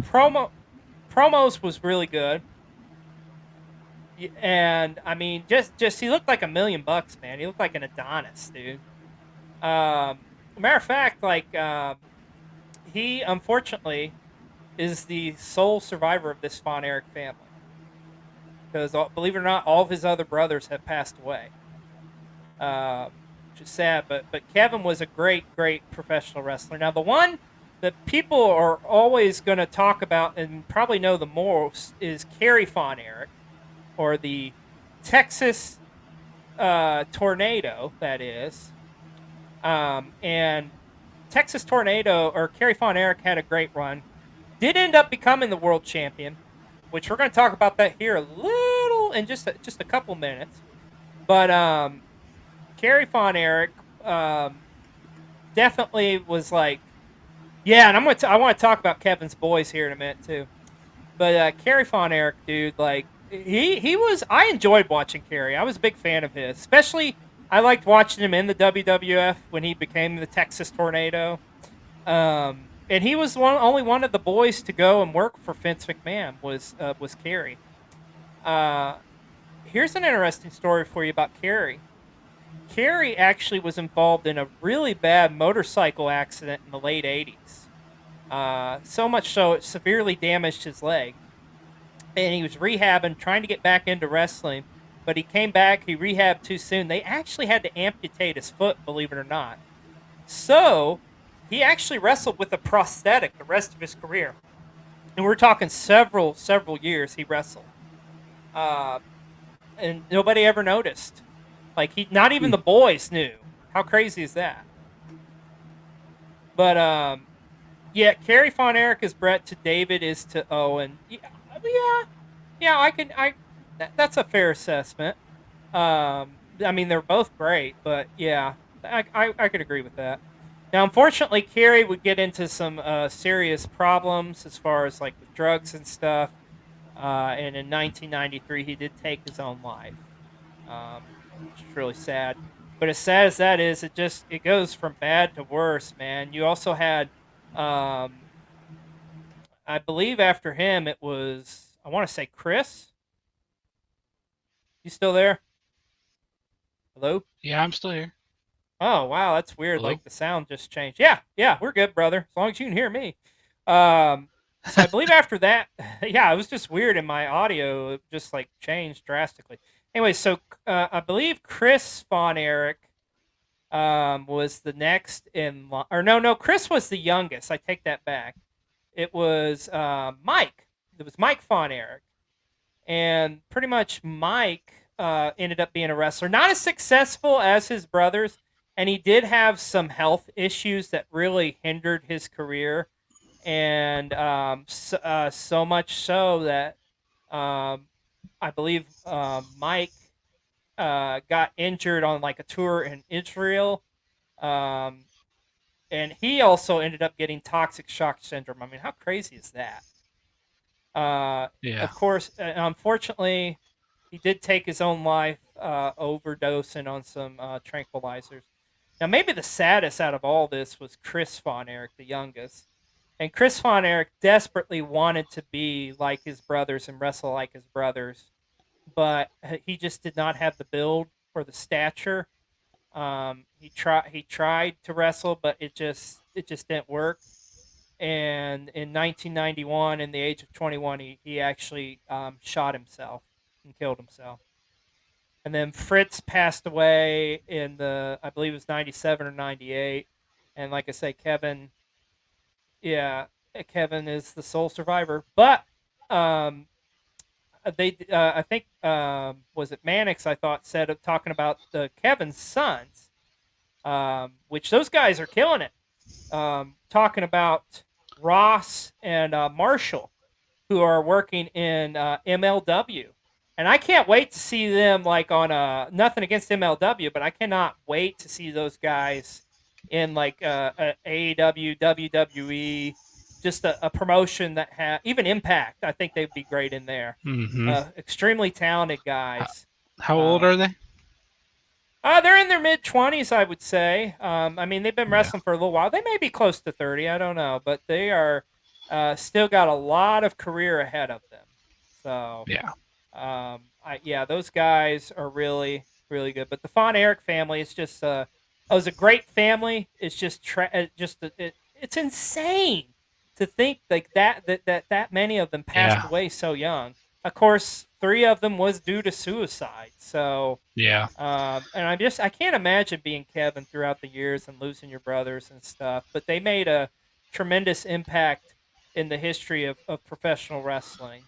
Promo promos was really good, and I mean, just he looked like $1,000,000, man. He looked like an Adonis, dude. Matter of fact, like he unfortunately is the sole survivor of this Von Erich family. Because believe it or not, all of his other brothers have passed away, which is sad. But Kevin was a great professional wrestler. Now, the one that people are always going to talk about and probably know the most is Kerry Von Erich, or the Texas Tornado, that is. And Texas Tornado, or Kerry Von Erich, had a great run. Did end up becoming the world champion, which we're going to talk about that here a little in just a couple minutes. But Kerry Von Erich definitely was like, yeah, and I want to talk about Kevin's boys here in a minute too. But Kerry Von Erich, dude, like he was. I enjoyed watching Kerry. I was a big fan of his, especially I liked watching him in the WWF when he became the Texas Tornado. And he was only one of the boys to go and work for Vince McMahon was Kerry. Here's an interesting story for you about Kerry. Kerry actually was involved in a really bad motorcycle accident in the late 80s. So much so it severely damaged his leg. And he was rehabbing, trying to get back into wrestling. But he came back, he rehabbed too soon. They actually had to amputate his foot, believe it or not. So he actually wrestled with a prosthetic the rest of his career. And we're talking several years he wrestled. And nobody ever noticed. Like not even the boys knew. How crazy is that? But yeah, Kerry Von Erich is Brett to David is to Owen. Yeah, that's a fair assessment. I mean, they're both great, but yeah, I could agree with that. Now, unfortunately, Kerry would get into some serious problems as far as like with drugs and stuff. And in 1993, he did take his own life, which is really sad. But as sad as that is, it goes from bad to worse, man. You also had, um, I believe after him, it was, I want to say Chris. You still there? Hello? Yeah, I'm still here. Oh, wow, that's weird. Hello? Like the sound just changed. Yeah, we're good, brother. As long as you can hear me. So I believe after that, yeah, it was just weird in my audio. It just like changed drastically. Anyway, so I believe Chris Von Erich was the next in line. Or no, Chris was the youngest. I take that back. It was Mike. It was Mike Von Erich. And pretty much Mike ended up being a wrestler. Not as successful as his brothers, and he did have some health issues that really hindered his career. And so much so that I believe Mike got injured on like a tour in Israel. Um, and he also ended up getting toxic shock syndrome. I mean, how crazy is that? Yeah. Of course, unfortunately, he did take his own life overdosing on some tranquilizers. Now, maybe the saddest out of all this was Chris Von Erich, the youngest. And Chris Von Erich desperately wanted to be like his brothers and wrestle like his brothers, but he just did not have the build or the stature. He tried to wrestle, but it just didn't work. And in 1991, in the age of 21, he actually shot himself and killed himself. And then Fritz passed away in I believe it was 97 or 98. And like I say, yeah, Kevin is the sole survivor. But um, I think, was it Mannix? I thought said talking about the Kevin's sons, which those guys are killing it. Talking about Ross and Marshall, who are working in MLW. And I can't wait to see them like on nothing against MLW, but I cannot wait to see those guys in like AEW, WWE, just a promotion that even Impact. I think they'd be great in there. Mm-hmm. Extremely talented guys. How old are they? They're in their mid-20s, I would say. I mean, they've been wrestling for a little while. They may be close to 30. I don't know, but they are still got a lot of career ahead of them. So Yeah. those guys are really, really good. But the Von Erich family is just it was a great family. It's just it's insane to think like that many of them passed away so young. Of course, 3 of them was due to suicide. So yeah, and I can't imagine being Kevin throughout the years and losing your brothers and stuff. But they made a tremendous impact in the history of professional wrestling.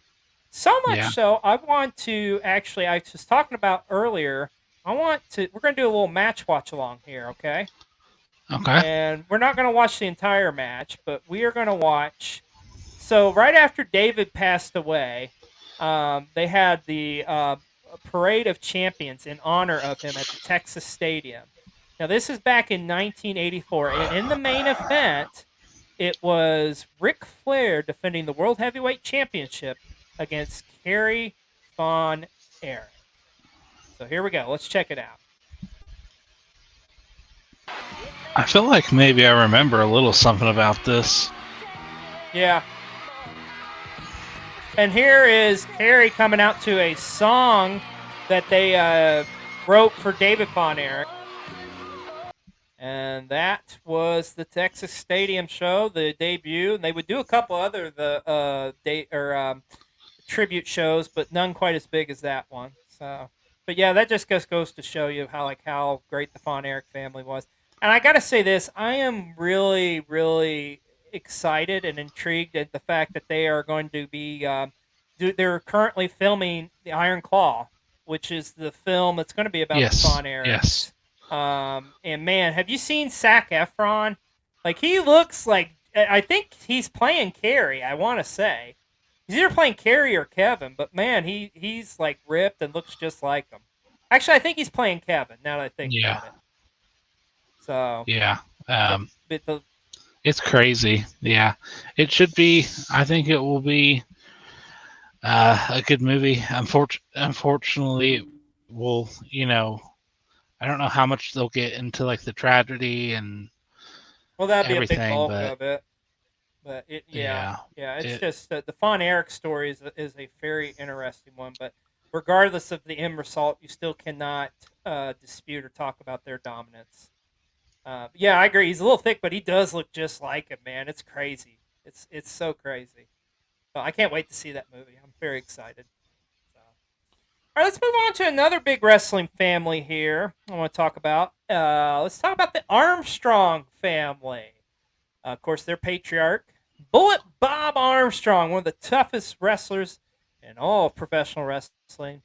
So much yeah. so, I want to actually, I was talking about earlier, we're going to do a little match watch along here, okay? Okay. And we're not going to watch the entire match, but we are going to watch. So, right after David passed away, they had the Parade of Champions in honor of him at the Texas Stadium. Now, this is back in 1984, and in the main event, it was Ric Flair defending the World Heavyweight Championship against Kerry Von Erich. So here we go. Let's check it out. I feel like maybe I remember a little something about this. Yeah. And here is Kerry coming out to a song that they wrote for David Von Erich. And that was the Texas Stadium show, the debut. And they would do a couple other tribute shows, but none quite as big as that one. So, but yeah, that just goes to show you how great the Von Erich family was. And I got to say this, I am really, really excited and intrigued at the fact that they are going to be. They're currently filming the Iron Claw, which is the film that's going to be about the Von Erichs. Yes. And man, have you seen Zac Efron? Like, he looks like, I think he's playing Kerry, I want to say. He's either playing Kerry or Kevin, but man, he's like ripped and looks just like him. Actually, I think he's playing Kevin, now that I think about it. So. Yeah. But it's crazy. Yeah. It should be, I think it will be a good movie. Unfortunately, we'll, I don't know how much they'll get into like the tragedy and that'd be everything, a big bulk of it. But it's just the Von Erich story is a very interesting one. But regardless of the end result, you still cannot dispute or talk about their dominance. Yeah, I agree. He's a little thick, but he does look just like him, man. It's crazy. It's so crazy. So I can't wait to see that movie. I'm very excited. All right, let's move on to another big wrestling family here I want to talk about. Let's talk about the Armstrong family. Of course, their patriarch, Bullet Bob Armstrong, one of the toughest wrestlers in all of professional wrestling.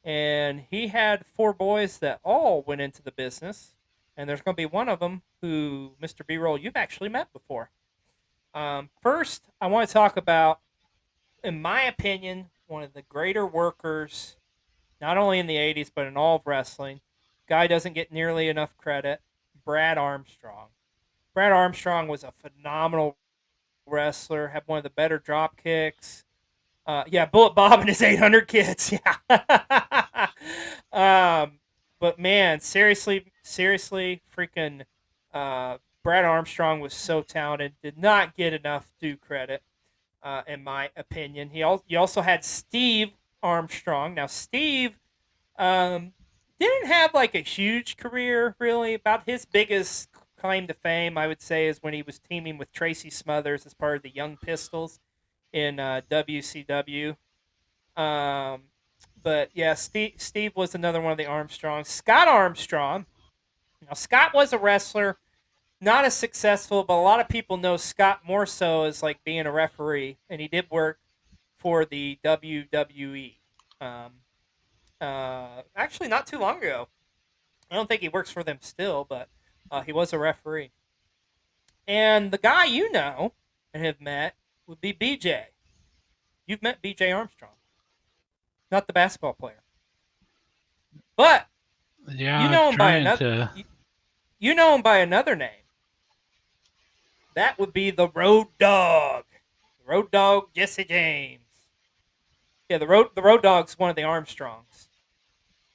And he had 4 boys that all went into the business. And there's going to be one of them who, Mr. B-Roll, you've actually met before. First, I want to talk about, in my opinion, one of the greater workers, not only in the 80s, but in all of wrestling. Guy doesn't get nearly enough credit. Brad Armstrong. Brad Armstrong was a phenomenal wrestler, had one of the better drop kicks. Bullet Bob and his 800 kids. Yeah. But man, seriously, freaking Brad Armstrong was so talented. Did not get enough due credit, in my opinion. You also had Steve Armstrong. Now, Steve didn't have like a huge career, really. About his biggest claim to fame, I would say, is when he was teaming with Tracy Smothers as part of the Young Pistols in WCW. But yeah, Steve was another one of the Armstrongs. Scott Armstrong. Now, Scott was a wrestler, not as successful, but a lot of people know Scott more so as like being a referee, and he did work for the WWE. Actually, not too long ago. I don't think he works for them still, but he was a referee. And the guy you know and have met would be BJ. You've met BJ Armstrong. Not the basketball player. But yeah, you know him by another you know him by another name. That would be the Road Dogg. The Road Dogg, Jesse James. Yeah, the Road Dogg's one of the Armstrongs.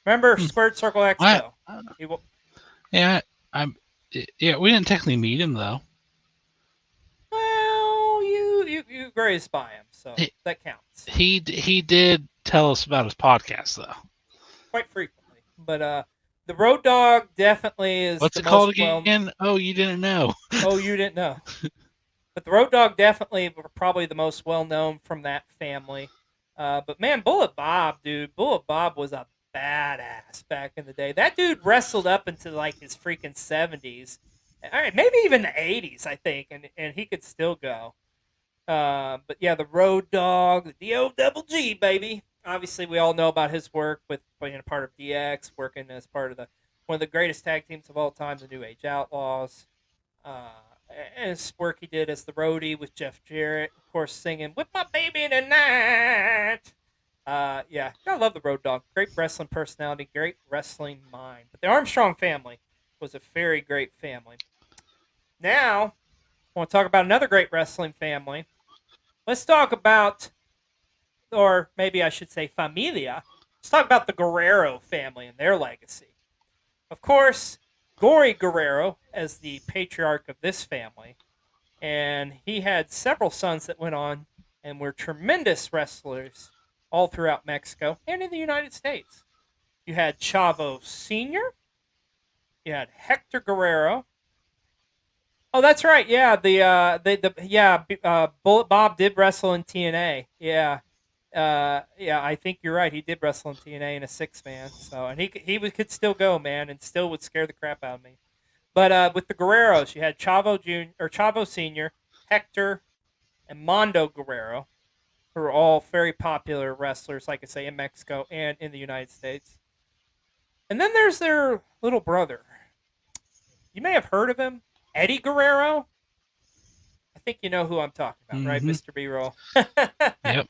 Remember Squared Circle Expo? We didn't technically meet him though. Well, you grazed by him, so that counts. He did tell us about his podcast though, quite frequently. But the Road Dogg definitely is. What's it called again? Oh, you didn't know. Oh, you didn't know. But the Road Dogg definitely were probably the most well known from that family. But man, Bullet Bob, dude, Bullet Bob was a badass back in the day. That dude wrestled up into like his freaking 70s. All right, maybe even the 80s, I think, and he could still go. But yeah, the Road Dogg, the D-O-double-G, baby. Obviously, we all know about his work with being a part of DX, working as part of one of the greatest tag teams of all time, the New Age Outlaws. Uh, and his work he did as the roadie with Jeff Jarrett, of course, singing "With My Baby Tonight." Yeah, I love the Road Dogg. Great wrestling personality, great wrestling mind. But the Armstrong family was a very great family. Now, I want to talk about another great wrestling family. Let's talk about, or maybe I should say familia. Let's talk about the Guerrero family and their legacy. Of course, Gory Guerrero as the patriarch of this family, and he had several sons that went on and were tremendous wrestlers all throughout Mexico and in the United States. You had Chavo Sr., you had Hector Guerrero. Oh, that's right. Yeah, Bullet Bob did wrestle in TNA. Yeah, yeah, I think you're right. He did wrestle in TNA in a 6-man. So, and could still go, man, and still would scare the crap out of me. But with the Guerreros, you had Chavo Senior, Hector, and Mondo Guerrero, who are all very popular wrestlers, like I say, in Mexico and in the United States. And then there's their little brother. You may have heard of him, Eddie Guerrero. I think you know who I'm talking about, right, Mr. B-Roll? Yep.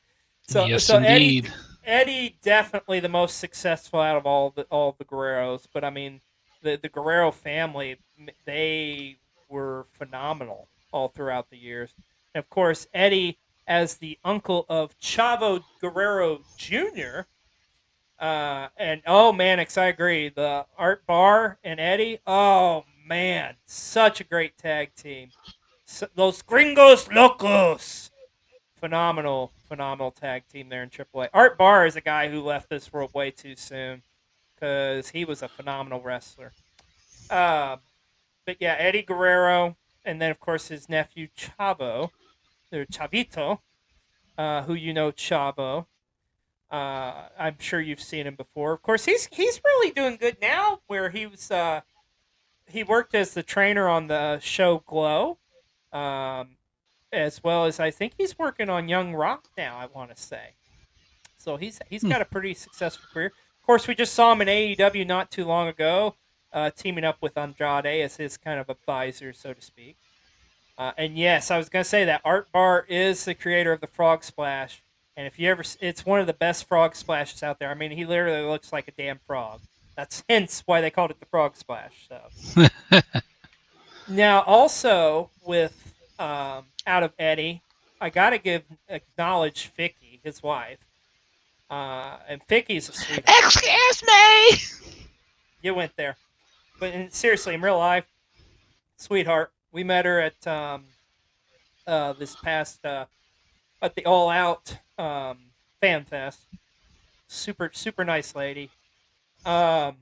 So, yes, so indeed. Eddie definitely the most successful out of all the Guerreros. But I mean, the Guerrero family, they were phenomenal all throughout the years. And of course, Eddie as the uncle of Chavo Guerrero Jr. And oh man, I agree. The Art Barr and Eddie, oh man, such a great tag team. Los Gringos Locos. Phenomenal tag team there in AAA. Art Barr is a guy who left this world way too soon because he was a phenomenal wrestler. But yeah, Eddie Guerrero, and then of course his nephew Chavo, or Chavito, who you know Chavo. I'm sure you've seen him before. Of course, he's really doing good now. Where he worked as the trainer on the show Glow. As well as I think he's working on Young Rock now, I want to say. So he's got a pretty successful career. Of course, we just saw him in AEW not too long ago, teaming up with Andrade as his kind of advisor, so to speak. And yes, I was going to say that Art Barr is the creator of the Frog Splash. And if you ever, it's one of the best frog splashes out there. I mean, he literally looks like a damn frog. That's hence why they called it the Frog Splash. So now, also with out of Eddie, I gotta acknowledge Vicky, his wife, and Vicky's a sweetheart. Excuse me. You went there, but seriously, in real life, sweetheart. We met her at this past at the All Out Fan Fest. Super nice lady. And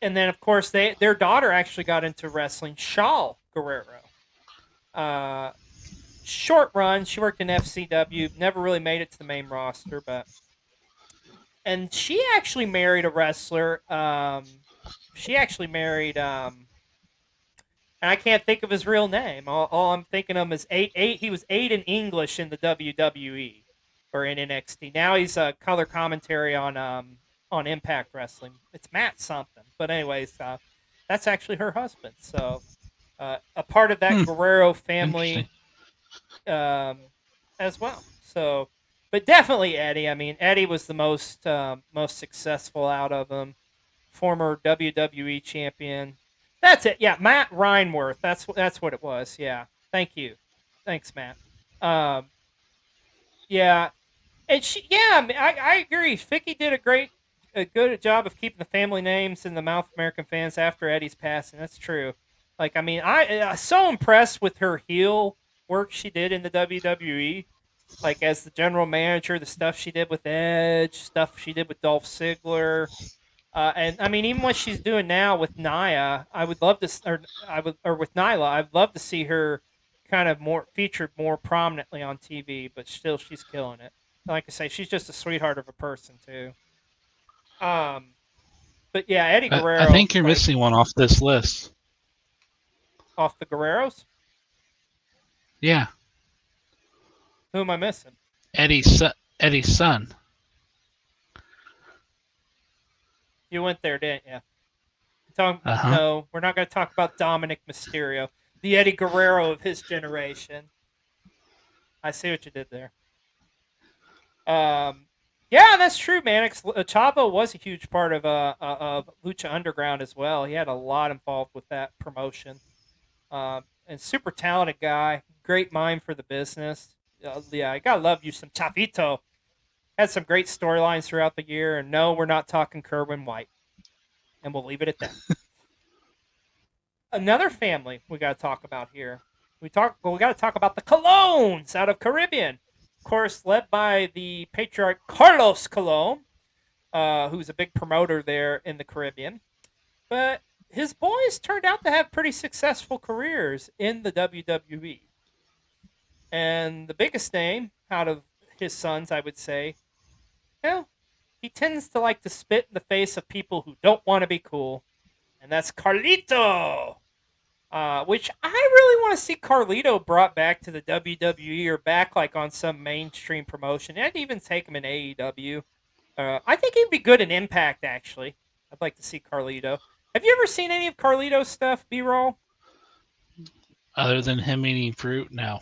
then of course their daughter actually got into wrestling. Shaul Guerrero. Short run, she worked in FCW, never really made it to the main roster, and she actually married a wrestler. She actually married, and I can't think of his real name. All I'm thinking of is eight. He was 8 in English in the WWE or in NXT. Now he's a color commentary on Impact Wrestling. It's Matt something, but anyways, that's actually her husband. So. A part of that Guerrero family as well. So, but definitely Eddie. I mean, Eddie was the most successful out of them. Former WWE champion. That's it. Yeah, Matt Reinworth. That's what it was. Yeah. Thank you. Thanks, Matt. Yeah, and I agree. Vicky did a good job of keeping the family names in the mouth of American fans after Eddie's passing. That's true. Like, I mean, I'm so impressed with her heel work she did in the WWE. Like, as the general manager, the stuff she did with Edge, stuff she did with Dolph Ziggler. And, I mean, even what she's doing now with Nia, I would love to, or with Nyla, I'd love to see her kind of more featured more prominently on TV, but still she's killing it. Like I say, she's just a sweetheart of a person too. Um, but yeah, Eddie I Guerrero, think you're like missing one off this list. off the Guerreros. Yeah, Who am I missing? Eddie's son. You went there, didn't you? Uh-huh. No, we're not going to talk about Dominic Mysterio, the Eddie Guerrero of his generation. I see what you did there. Yeah, that's true, man. Chavo was a huge part of Lucha Underground as well. He had a lot involved with that promotion. And super talented guy, great mind for the business. Yeah, I gotta love you some Chavito. Had some great storylines throughout the year. And no, we're not talking Kerwin White, and we'll leave it at that. Another family we got to talk about here. We got to talk about the Colones out of Caribbean, of course, led by the patriarch Carlos Colon, who's a big promoter there in the Caribbean. But his boys turned out to have pretty successful careers in the WWE. And the biggest name out of his sons, I would say, well, he tends to like to spit in the face of people who don't want to be cool, and that's Carlito. Which I really want to see Carlito brought back to the WWE or back like on some mainstream promotion. I'd even take him in AEW. I think he'd be good in Impact, actually. I'd like to see Carlito. Have you ever seen any of Carlito's stuff, B-roll? Other than him eating fruit, no.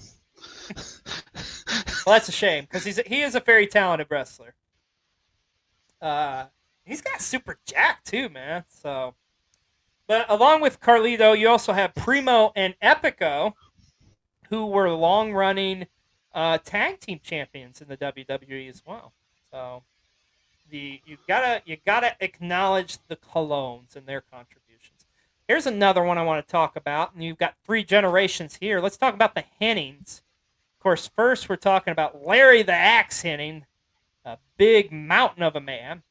Well, that's a shame because he is a very talented wrestler. He's got super jack too, man. So, but along with Carlito, you also have Primo and Epico, who were long-running tag team champions in the WWE as well. So, you gotta acknowledge the Colones and their contributions. Here's another one I want to talk about, and you've got three generations here. Let's talk about the Hennings. Of course, first we're talking about Larry the Axe Henning, a big mountain of a man,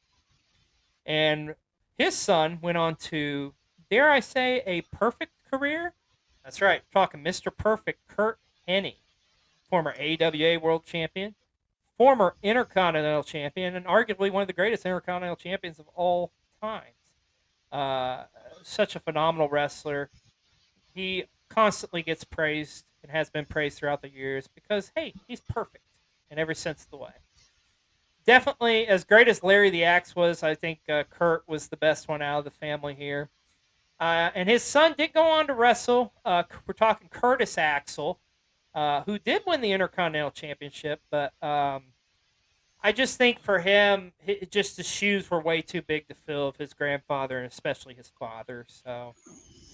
and his son went on to, dare I say, a perfect career. That's right, we're talking Mr. Perfect Curt Hennig, former AWA World Champion, former Intercontinental Champion, and arguably one of the greatest Intercontinental Champions of all times. Such a phenomenal wrestler. He constantly gets praised and has been praised throughout the years because, hey, he's perfect in every sense of the way. Definitely, as great as Larry the Axe was, I think Kurt was the best one out of the family here. And his son did go on to wrestle. We're talking Curtis Axel, who did win the Intercontinental Championship, but I just think for him, just the shoes were way too big to fill of his grandfather and especially his father. So,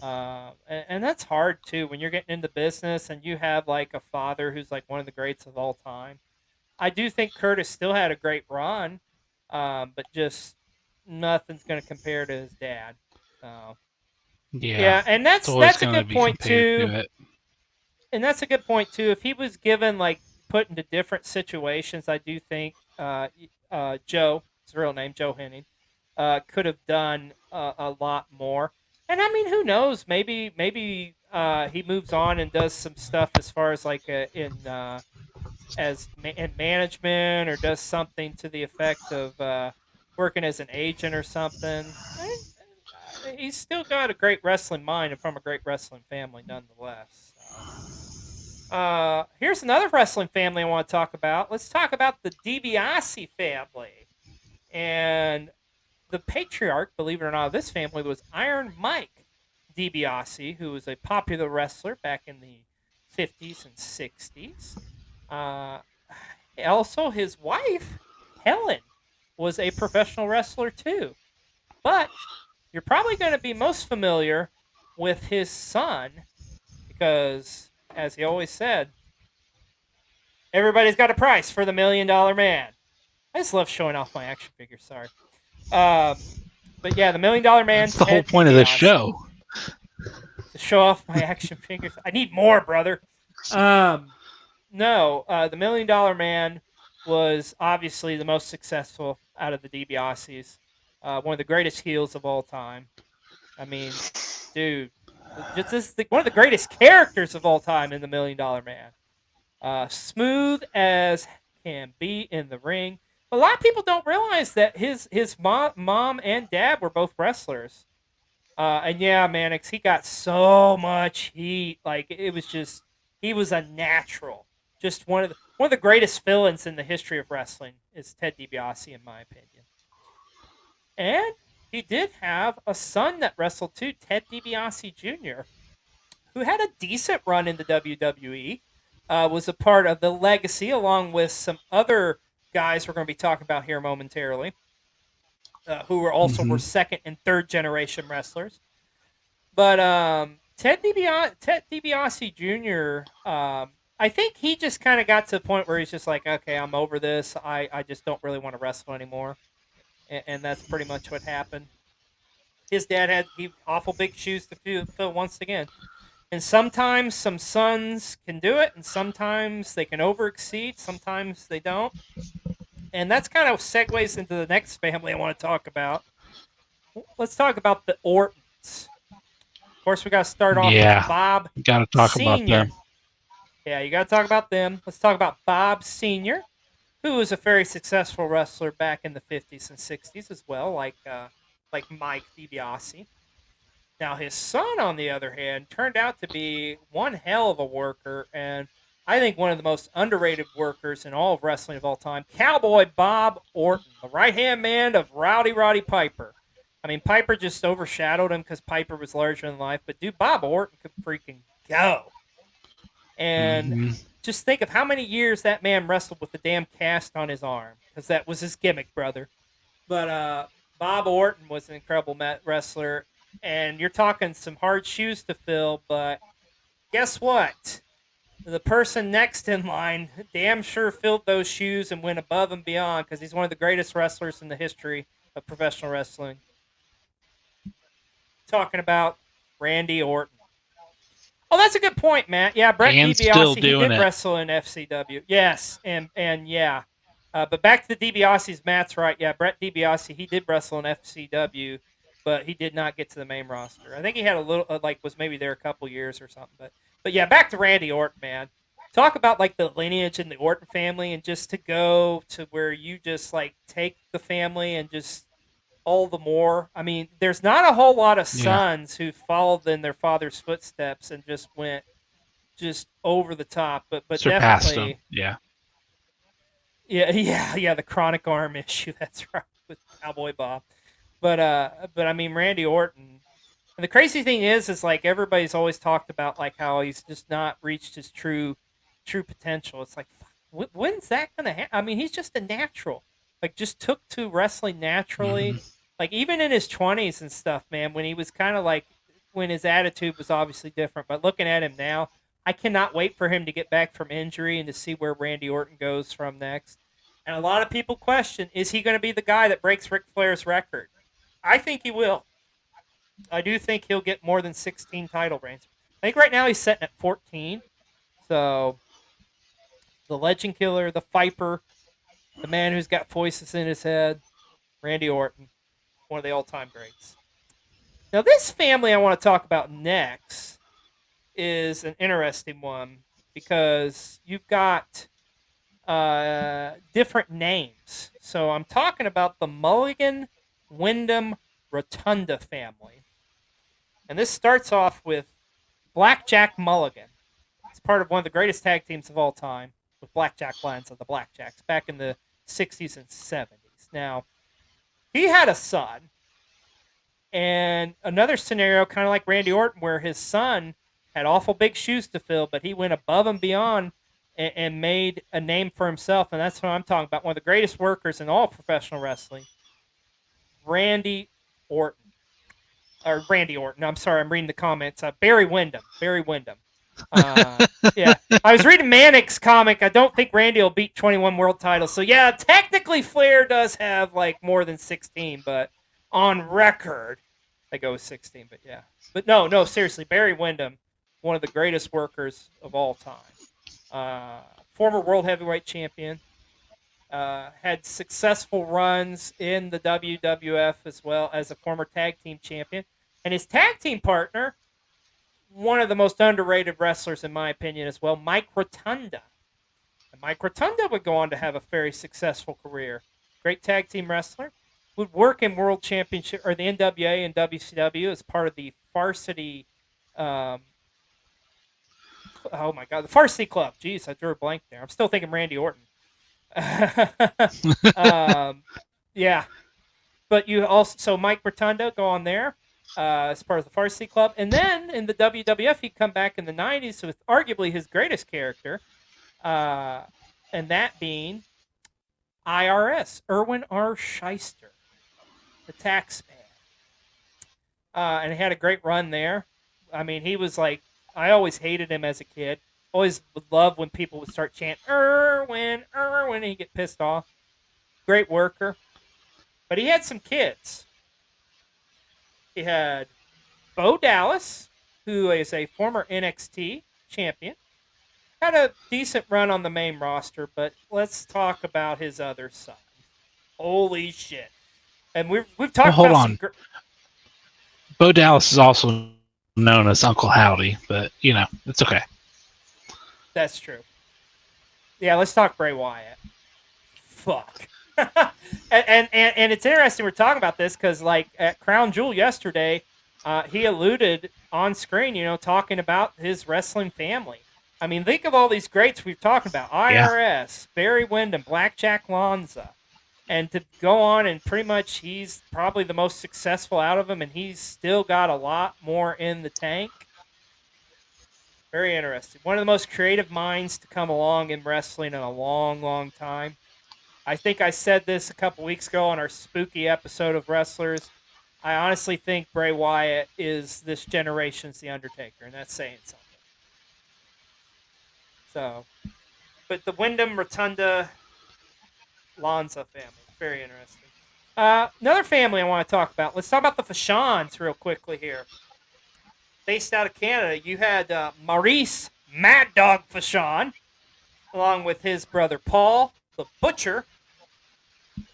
and that's hard too when you're getting into business and you have like a father who's like one of the greats of all time. I do think Curtis still had a great run, but just nothing's going to compare to his dad. So, yeah, and it's always that's a going to good be point compared too. to it. And that's a good point too. If he was given like put into different situations, I do think Joe, his real name, Joe Henning, could have done a lot more. And I mean, who knows? Maybe he moves on and does some stuff as far as like in management or does something to the effect of working as an agent or something. He's still got a great wrestling mind and from a great wrestling family, nonetheless. Here's another wrestling family I want to talk about. Let's talk about the DiBiase family. And the patriarch, believe it or not, of this family was Iron Mike DiBiase, who was a popular wrestler back in the 50s and 60s. Also, his wife, Helen, was a professional wrestler too. But you're probably going to be most familiar with his son because, as he always said, everybody's got a price for the $1 Million Man. I just love showing off my action figures. Sorry. But yeah, the $1 Million Man. That's the whole point of this show. To show off my action figures. I need more, brother. No, the $1 Million Man was obviously the most successful out of the DiBiases. One of the greatest heels of all time. I mean, dude, Just one of the greatest characters of all time in the $1 Million Man. Smooth as can be in the ring. A lot of people don't realize that his mom and dad were both wrestlers. And yeah, Mannix, he got so much heat. Like it was just he was a natural. Just one of the greatest villains in the history of wrestling is Ted DiBiase, in my opinion. And he did have a son that wrestled too, Ted DiBiase Jr., who had a decent run in the WWE. Was a part of the legacy along with some other guys we're going to be talking about here momentarily, who were also were second and third generation wrestlers. But Ted DiBiase Jr. I think he just kind of got to the point where he's just like, okay, I'm over this. I just don't really want to wrestle anymore, and that's pretty much what happened. His dad had awful big shoes to fill once again. And sometimes some sons can do it, and sometimes they can overexceed, sometimes they don't. And that's kind of segues into the next family I want to talk about. Let's talk about the Ortons. Of course, we got to start off with Bob Got to talk Sr. about them. Yeah, you got to talk about them. Let's talk about Bob Sr., who was a very successful wrestler back in the 50s and 60s as well, like Mike DiBiase. Now, his son, on the other hand, turned out to be one hell of a worker, and I think one of the most underrated workers in all of wrestling of all time, Cowboy Bob Orton, the right-hand man of Rowdy Roddy Piper. I mean, Piper just overshadowed him because Piper was larger than life, but dude, Bob Orton could freaking go. And just think of how many years that man wrestled with the damn cast on his arm, because that was his gimmick, brother. But Bob Orton was an incredible wrestler. And you're talking some hard shoes to fill, but guess what? The person next in line damn sure filled those shoes and went above and beyond because he's one of the greatest wrestlers in the history of professional wrestling. Talking about Randy Orton. Oh, that's a good point, Matt. Yeah, Brett DiBiase, he did wrestle in FCW. Yes, and yeah. But back to the DiBiase's, Matt's right. Yeah, Brett DiBiase, he did wrestle in FCW. But he did not get to the main roster. I think he had a little, was maybe there a couple years or something. But yeah, back to Randy Orton, man. Talk about like the lineage in the Orton family, and just to go to where you just like take the family and just all the more. I mean, there's not a whole lot of sons who followed in their father's footsteps and just went just over the top. But surpassed definitely, them. Yeah. The chronic arm issue. That's right, with Cowboy Bob. But I mean, Randy Orton. And the crazy thing is like everybody's always talked about like how he's just not reached his true potential. It's like, when's that gonna happen? I mean, he's just a natural. Like, just took to wrestling naturally. Like even in his 20s and stuff, man. When he was kind of like, when his attitude was obviously different. But looking at him now, I cannot wait for him to get back from injury and to see where Randy Orton goes from next. And a lot of people question: is he going to be the guy that breaks Ric Flair's record? I think he will. I do think he'll get more than 16 title reigns. I think right now he's sitting at 14. So, the Legend Killer, the Viper, the man who's got voices in his head, Randy Orton, one of the all-time greats. Now, this family I want to talk about next is an interesting one because you've got different names. So, I'm talking about the Mulligan Wyndham Rotunda family. And this starts off with Blackjack Mulligan. It's part of one of the greatest tag teams of all time with Blackjack Lanza, the Blackjacks, back in the 60s and 70s. Now, he had a son, and another scenario kind of like Randy Orton where his son had awful big shoes to fill, but he went above and beyond and made a name for himself, and that's what I'm talking about. One of the greatest workers in all professional wrestling. Randy Orton. I'm sorry, I'm reading the comments. Barry Windham. Yeah, I was reading Mannix's comic. I don't think Randy will beat 21 world titles. So yeah, technically Flair does have like more than 16, but on record, I go with 16. But yeah, but no, seriously, Barry Windham, one of the greatest workers of all time. Former world heavyweight champion. Had successful runs in the WWF as well as a former tag team champion. And his tag team partner one of the most underrated wrestlers, in my opinion, as well, Mike Rotunda. And Mike Rotunda would go on to have a very successful career. Great tag team wrestler. Would work in World Championship or the NWA and WCW as part of the Varsity. Um, oh my God, the Varsity Club. Jeez, I drew a blank there. I'm still thinking Randy Orton. um, yeah, but you also so Mike Rotunda go on there as part of the Varsity Club, and then in the WWF he'd come back in the '90s with arguably his greatest character, uh, and that being IRS Irwin R. Shyster, the tax man, and he had a great run there. I mean, he was like I always hated him as a kid. Always would love when people would start chanting Irwin, Irwin, and he'd get pissed off. Great worker. But he had some kids. He had Bo Dallas, who is a former NXT champion. Had a decent run on the main roster, but let's talk about his other son. Holy shit. And we've talked hold about on. some Bo Dallas is also known as Uncle Howdy, but it's okay. That's true. Yeah, let's talk Bray Wyatt. Fuck. and it's interesting we're talking about this because, like, at Crown Jewel yesterday, he alluded on screen, talking about his wrestling family. I mean, think of all these greats we've talked about. IRS, Barry Windham, Blackjack Lanza. And to go on and pretty much he's probably the most successful out of them, and he's still got a lot more in the tank. Very interesting. One of the most creative minds to come along in wrestling in a long, long time. I think I said this a couple weeks ago on our spooky episode of Wrestlers. I honestly think Bray Wyatt is this generation's The Undertaker, and that's saying something. So, but the Wyndham, Rotunda, Lanza family, very interesting. Another family I want to talk about. Let's talk about the Fashans real quickly here. Based out of Canada, you had Maurice Mad Dog Fashan, along with his brother Paul, the Butcher,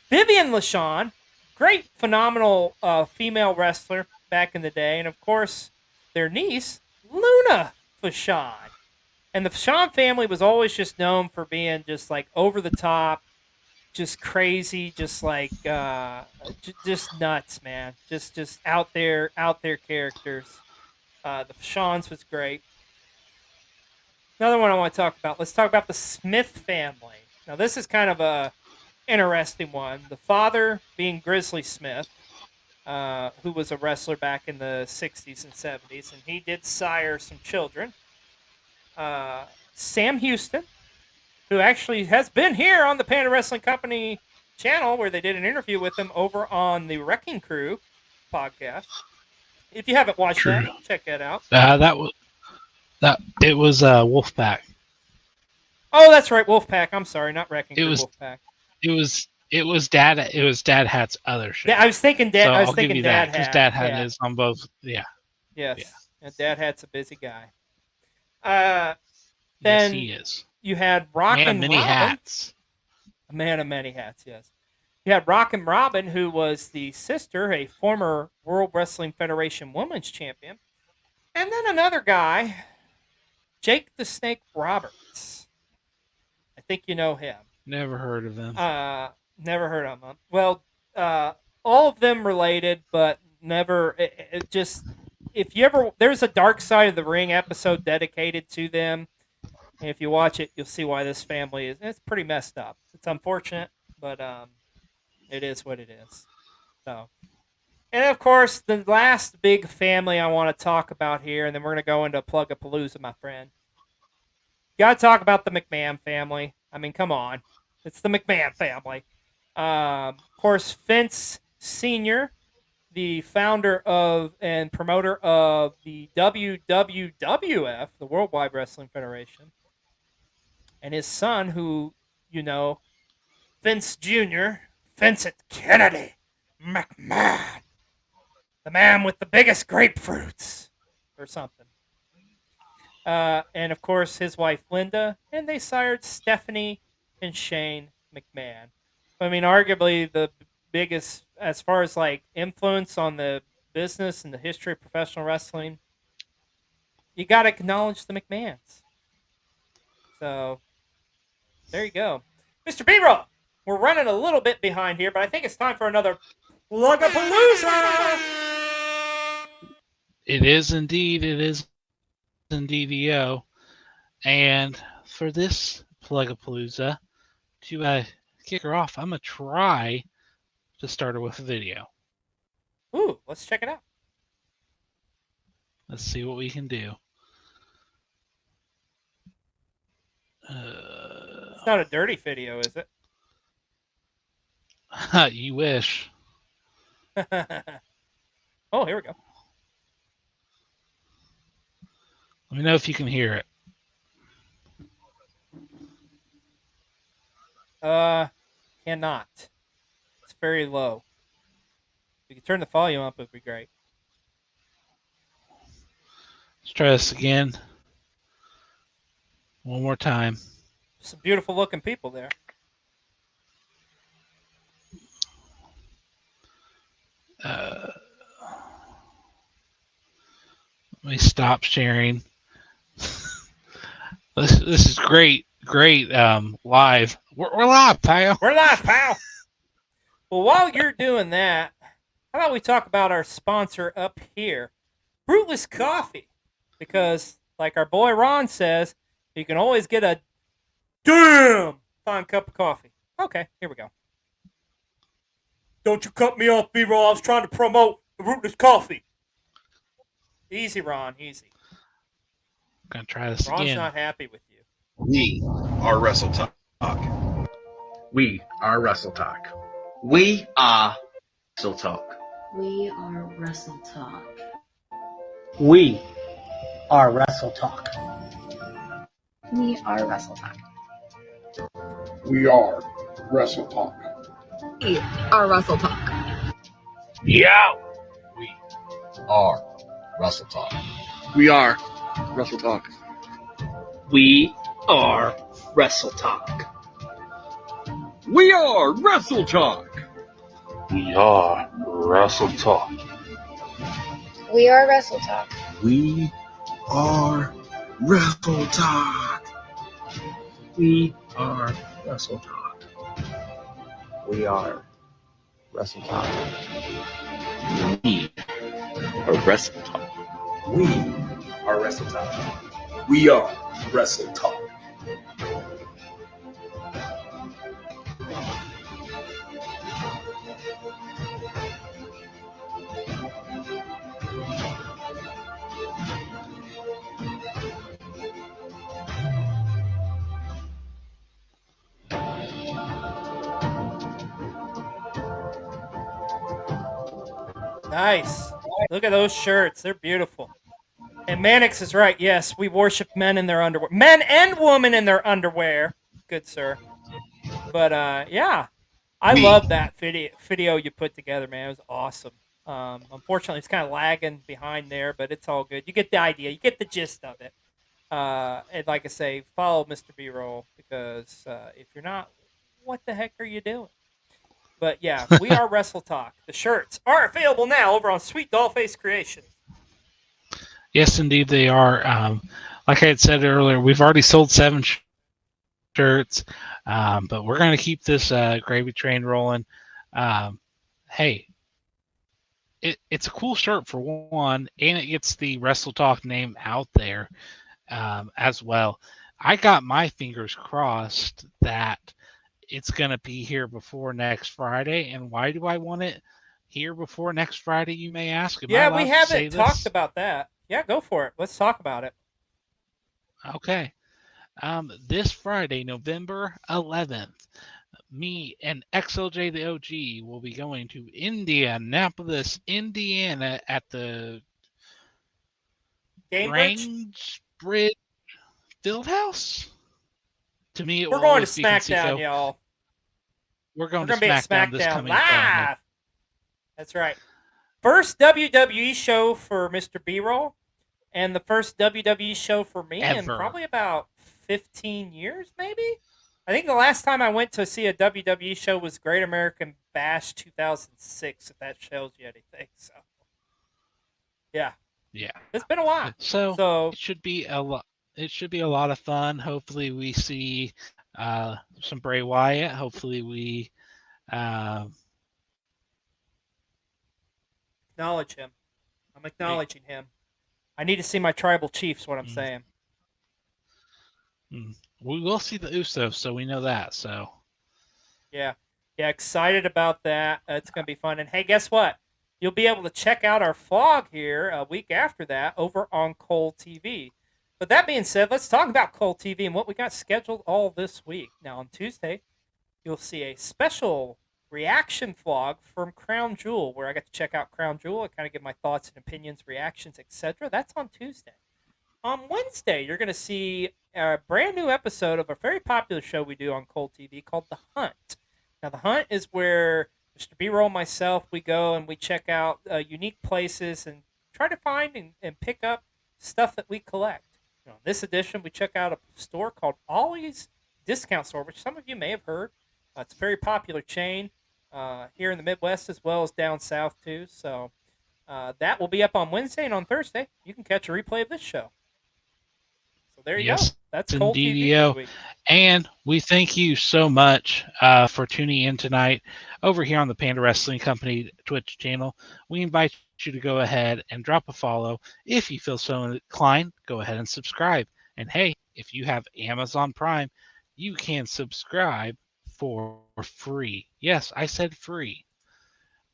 Vivian LaShawn, great, phenomenal female wrestler back in the day, and of course, their niece, Luna Fashan. And the Fashan family was always just known for being just like over the top, just crazy, just like just nuts, man. Just out there characters. The Fashans was great. Another one I want to talk about. Let's talk about the Smith family. Now, this is kind of a interesting one. The father being Grizzly Smith, who was a wrestler back in the 60s and 70s, and he did sire some children. Sam Houston, who actually has been here on the Panda Wrestling Company channel, where they did an interview with him over on the Wrecking Crew podcast. If you haven't watched that, check that out. It was Wolfpack. Oh, that's right, Wolfpack. I'm sorry, not Wrecking Crew. Wolfpack. It was Dad Hat's other show. Yeah, I was thinking Dad. So I was I'll thinking give you Dad that, because Hat. Dad Hat is on both. Yeah. Yes. Yeah. And Dad Hat's a busy guy. Yes, Then he is. you had Rockin' Man of many Robin. hats. A man of many hats, yes. You had Rockin' Robin, who was the sister, a former World Wrestling Federation Women's Champion. And then another guy, Jake the Snake Roberts. I think you know him. Never heard of them. Never heard of them. Well, all of them related, but never. It just if you ever there's a Dark Side of the Ring episode dedicated to them. And if you watch it, you'll see why this family is. It's pretty messed up. It's unfortunate, but it is what it is. So, and of course, the last big family I want to talk about here, and then we're going to go into Plug-a-Palooza, my friend. Got to talk about the McMahon family. I mean, come on. It's the McMahon family. Of course, Vince Sr., the founder of and promoter of the WWWF, the Worldwide Wrestling Federation, and his son, who, Vince Jr., Vincent Kennedy McMahon, the man with the biggest grapefruits, or something. And of course, his wife Linda, and they sired Stephanie and Shane McMahon. I mean, arguably the biggest, as far as like influence on the business and the history of professional wrestling, you got to acknowledge the McMahons. So there you go. Mr. B-Roll, we're running a little bit behind here, but I think it's time for another Plugapalooza! It is indeed. It is indeed EO. And for this Plugapalooza, to kick her off, I'm going to try to start her with a video. Ooh, let's check it out. Let's see what we can do. It's not a dirty video, is it? You wish. Oh, here we go. Let me know if you can hear it. Cannot. It's very low. If you could turn the volume up, it'd be great. Let's try this again. One more time. Some beautiful looking people there. Let me stop sharing. This is great live. We're live, pal. We're live, pal. Well, while you're doing that, how about we talk about our sponsor up here, Fruitless Coffee? Because, like our boy Ron says, you can always get a damn fine cup of coffee. Okay, here we go. Don't you cut me off, B-Roll. I was trying to promote the Rootless Coffee. Easy, Ron, easy. I'm going to try this Ron's again. not happy with you. We are Wrestle Talk. We are Wrestle Talk. We are Wrestle Talk. We are Wrestle Talk. We are Wrestle Talk. We are Wrestle Talk. We are Wrestle Talk. We are Wrestle Talk. Yeah. We are Wrestle Talk. We are Wrestle Talk. We are Wrestle Talk. We are Wrestle Talk. We are Wrestle Talk. We are Wrestle Talk. We are Wrestle Talk. We are Wrestle Talk. We are Wrestle Talk. We are Wrestle Talk. We are Wrestle Talk. We are Wrestle Talk. Nice. Look at those shirts. They're beautiful. And Mannix is right. Yes, we worship men in their underwear. Men and women in their underwear. Good sir. But yeah. I love that video you put together, man. It was awesome. Unfortunately, it's kind of lagging behind there, but it's all good. You get the idea. You get the gist of it. And like I say, follow Mr. B-Roll because if you're not, what the heck are you doing? But yeah, we are Wrestle Talk. The shirts are available now over on Sweet Dollface Creations. Yes, indeed they are. Like I had said earlier, we've already sold 7 shirts, but we're going to keep this gravy train rolling. Hey, it's a cool shirt for one, and it gets the Wrestle Talk name out there as well. I got my fingers crossed that it's going to be here before next Friday. And why do I want it here before next Friday, you may ask? Yeah, we haven't talked about that. Yeah, go for it. Let's talk about it. Okay. This Friday, November 11th, me and XLJ the OG will be going to Indianapolis, Indiana at the Grange Bridge Fieldhouse. To me, we're going to SmackDown, y'all. We're going to SmackDown this coming live. That's right. First WWE show for Mr. B-Roll, and the first WWE show for me in probably about 15 years, maybe. I think the last time I went to see a WWE show was Great American Bash 2006. If that shows you anything, so yeah. Yeah. It's been a while. So So it should be a lot. It should be a lot of fun. Hopefully, we see some Bray Wyatt. Hopefully, we acknowledge him. I'm acknowledging him. I need to see my tribal chiefs. What I'm saying. we will see the Usos, so we know that. So Yeah, excited about that. It's going to be fun. And hey, guess what? You'll be able to check out our vlog here a week after that over on Cole TV. But that being said, let's talk about Cole TV and what we got scheduled all this week. Now, on Tuesday, you'll see a special reaction vlog from Crown Jewel, where I got to check out Crown Jewel and kind of give my thoughts and opinions, reactions, etc. That's on Tuesday. On Wednesday, you're going to see a brand new episode of a very popular show we do on Cole TV called The Hunt. Now, The Hunt is where Mr. B-Roll and myself, we go and we check out unique places and try to find and pick up stuff that we collect. In this edition, we check out a store called Ollie's Discount Store, which some of you may have heard. It's a very popular chain here in the Midwest as well as down south, too. So that will be up on Wednesday, and on Thursday, you can catch a replay of this show. So there you go. That's Cole TV for the week. And we thank you so much for tuning in tonight over here on the Panda Wrestling Company Twitch channel. We invite you to go ahead and drop a follow. If you feel so inclined, go ahead and subscribe. And hey, if you have Amazon Prime, you can subscribe for free. Yes, I said free.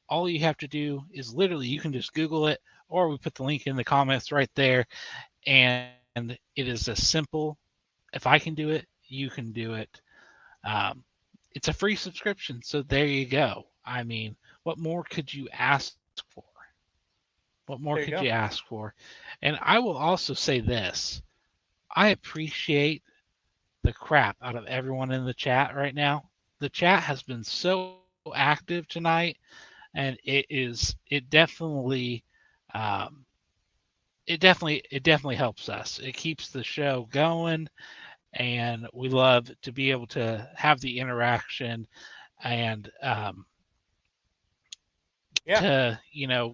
All you have to do is literally, you can just Google it, or we put the link in the comments right there. And it is as simple. If I can do it, you can do it. It's a free subscription, so there you go. I mean, what more could you ask for? What more could you ask for? And I will also say this. I appreciate the crap out of everyone in the chat right now. The chat has been so active tonight, and it definitely helps us. It keeps the show going, and we love to be able to have the interaction and to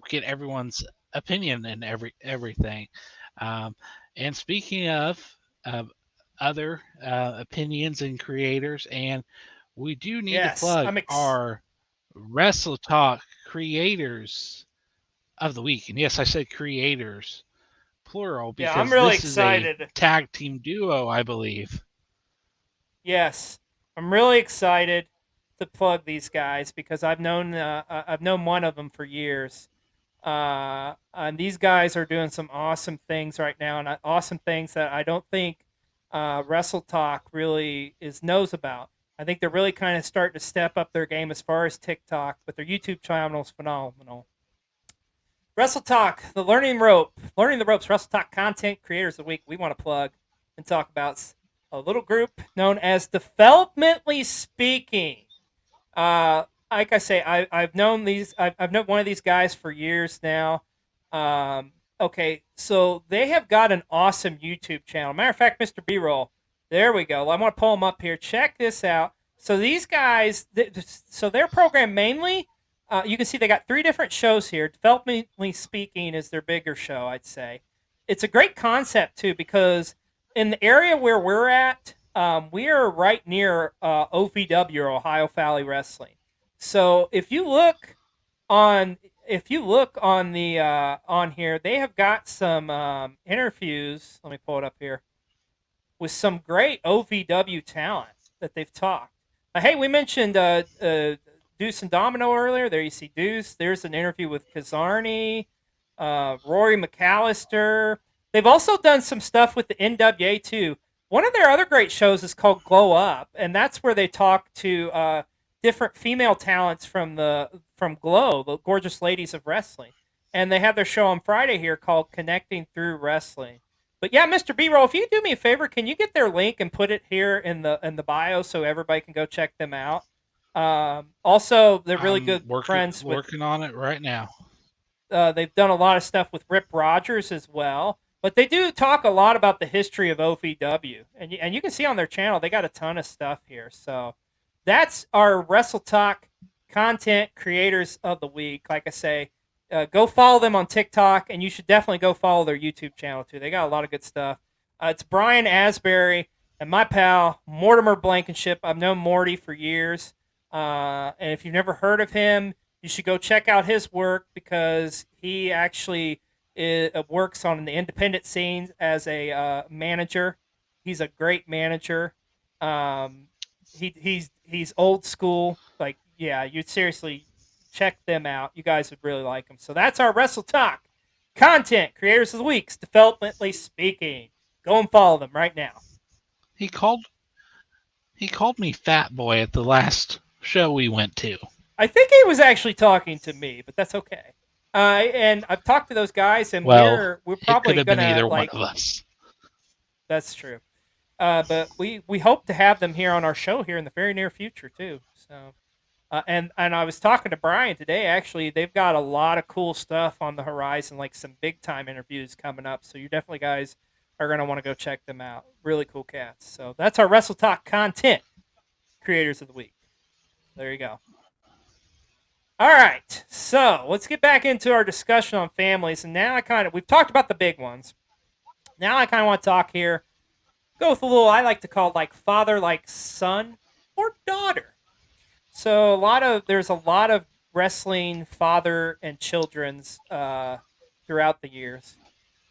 get everyone's opinion and everything. And speaking of other opinions and creators, and we do need to plug our Wrestle Talk creators of the week. And yes, I said creators, plural, because I'm really this excited. Is a tag team duo, I believe. Yes, I'm really excited to plug these guys because I've known one of them for years. And these guys are doing some awesome things right now, and awesome things that I don't think Wrestle Talk really knows about. I think they're really kind of starting to step up their game as far as TikTok, but their YouTube channel is phenomenal. Wrestle Talk, Learning the Ropes Wrestle Talk Content Creators of the Week. We want to plug and talk about a little group known as Developmentally Speaking. Like I say, I've known I've known one of these guys for years now. Okay, so they have got an awesome YouTube channel. Matter of fact, Mr. B-Roll, there we go. I want to pull them up here. Check this out. So these guys, so their program mainly, you can see they got 3 different shows here. Developmentally Speaking is their bigger show, I'd say. It's a great concept, too, because in the area where we're at, we are right near OVW, or Ohio Valley Wrestling. So if you look on the on here, they have got some interviews. Let me pull it up here with some great OVW talent that they've talked. Hey, we mentioned Deuce and Domino earlier. There you see Deuce. There's an interview with Kazarni, Rory McAllister. They've also done some stuff with the NWA too. One of their other great shows is called Glow Up, and that's where they talk to different female talents from Glow, the Gorgeous Ladies of Wrestling. And they have their show on Friday here called Connecting Through Wrestling. But yeah, Mr. B-Roll, if you do me a favor, can you get their link and put it here in the bio so everybody can go check them out? Also, they're really good friends. Working on it right now. They've done a lot of stuff with Rip Rogers as well. But they do talk a lot about the history of OVW. And you can see on their channel, they got a ton of stuff here. So that's our Wrestle Talk Content Creators of the Week. Like I say, Go follow them on TikTok, and you should definitely go follow their YouTube channel too. They got a lot of good stuff. It's Brian Asbury and my pal Mortimer Blankenship. I've known Morty for years, and if you've never heard of him, you should go check out his work because he actually works on the independent scenes as a manager. He's a great manager. He's old school. Like, yeah, you'd seriously check them out. You guys would really like them. So that's our Wrestle Talk content creators of the week, developmentally speaking. Go and follow them right now. He called me fat boy at the last show we went to. I think he was actually talking to me, but that's okay. And I've talked to those guys, and we're probably it could have gonna been either like. one of us. That's true. But we hope to have them here on our show here in the very near future too. So, and I was talking to Brian today. Actually, they've got a lot of cool stuff on the horizon, like some big time interviews coming up. So you definitely guys are gonna want to go check them out. Really cool cats. So that's our Wrestle Talk content creators of the week. There you go. All right, so let's get back into our discussion on families. And now we've talked about the big ones. Now I kind of want to talk here. Go with a little, I like to call it like father, like son, or daughter. So there's a lot of wrestling father and children's throughout the years.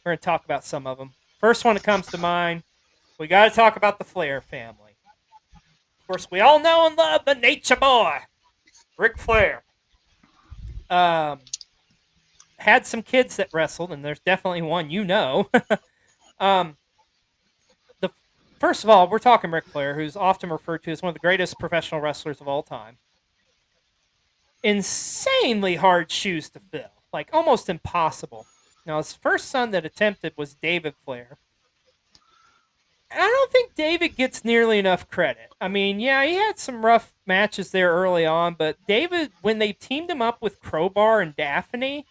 We're going to talk about some of them. First one that comes to mind, we got to talk about the Flair family. Of course, we all know and love the Nature Boy, Ric Flair. Had some kids that wrestled, and there's definitely one you know. First of all, we're talking Ric Flair, who's often referred to as one of the greatest professional wrestlers of all time. Insanely hard shoes to fill, like almost impossible. Now, his first son that attempted was David Flair. And I don't think David gets nearly enough credit. I mean, yeah, he had some rough matches there early on, but David, when they teamed him up with Crowbar and Daphne,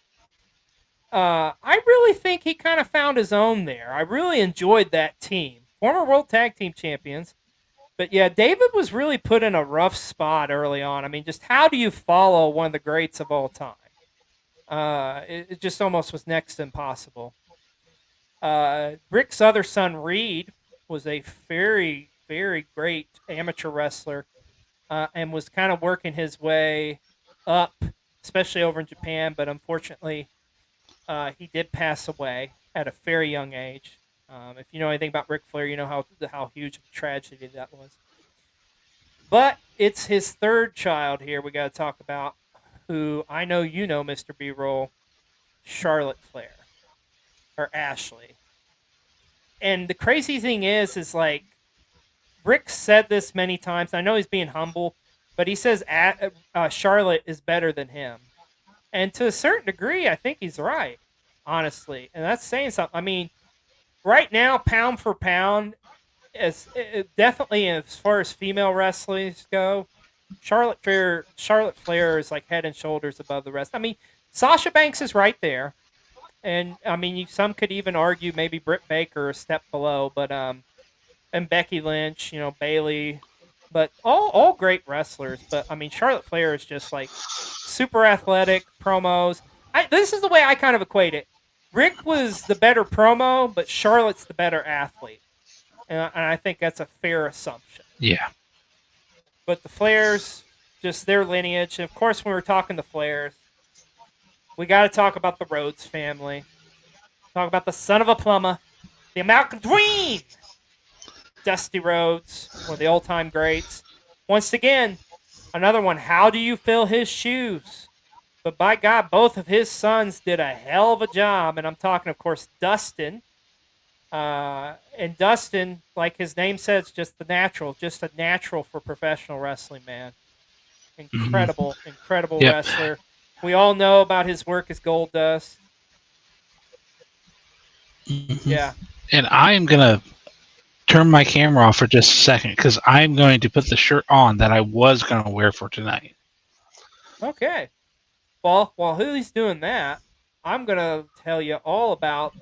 I really think he kind of found his own there. I really enjoyed that team. Former World Tag Team Champions. But yeah, David was really put in a rough spot early on. I mean, just how do you follow one of the greats of all time? It just almost was next to impossible. Rick's other son, Reed, was a very, very great amateur wrestler and was kind of working his way up, especially over in Japan. But unfortunately, he did pass away at a very young age. If you know anything about Ric Flair, you know how huge of a tragedy that was. But it's his third child here we got to talk about, who I know you know, Mr. B-Roll, Charlotte Flair, or Ashley. And the crazy thing is like, Rick said this many times. I know he's being humble, but he says Charlotte is better than him. And to a certain degree, I think he's right, honestly. And that's saying something. I mean, right now, pound for pound, definitely as far as female wrestlers go, Charlotte Flair is like head and shoulders above the rest. I mean, Sasha Banks is right there. And, I mean, some could even argue maybe Britt Baker a step below. But and Becky Lynch, Bayley. But all great wrestlers. But, I mean, Charlotte Flair is just like super athletic, promos. This is the way I kind of equate it. Rick was the better promo, but Charlotte's the better athlete. And I think that's a fair assumption. Yeah. But the Flairs, just their lineage. And, of course, when we're talking the Flairs, we got to talk about the Rhodes family. Talk about the son of a plumber, the American Dream, Dusty Rhodes, one of the all-time greats. Once again, another one, how do you fill his shoes? But by God, both of his sons did a hell of a job. And I'm talking, of course, Dustin. And Dustin, like his name says, just a natural for professional wrestling, man. Incredible wrestler. We all know about his work as Goldust. Mm-hmm. Yeah. And I am going to turn my camera off for just a second because I'm going to put the shirt on that I was going to wear for tonight. Okay. Well, while he's doing that, I'm going to tell you all about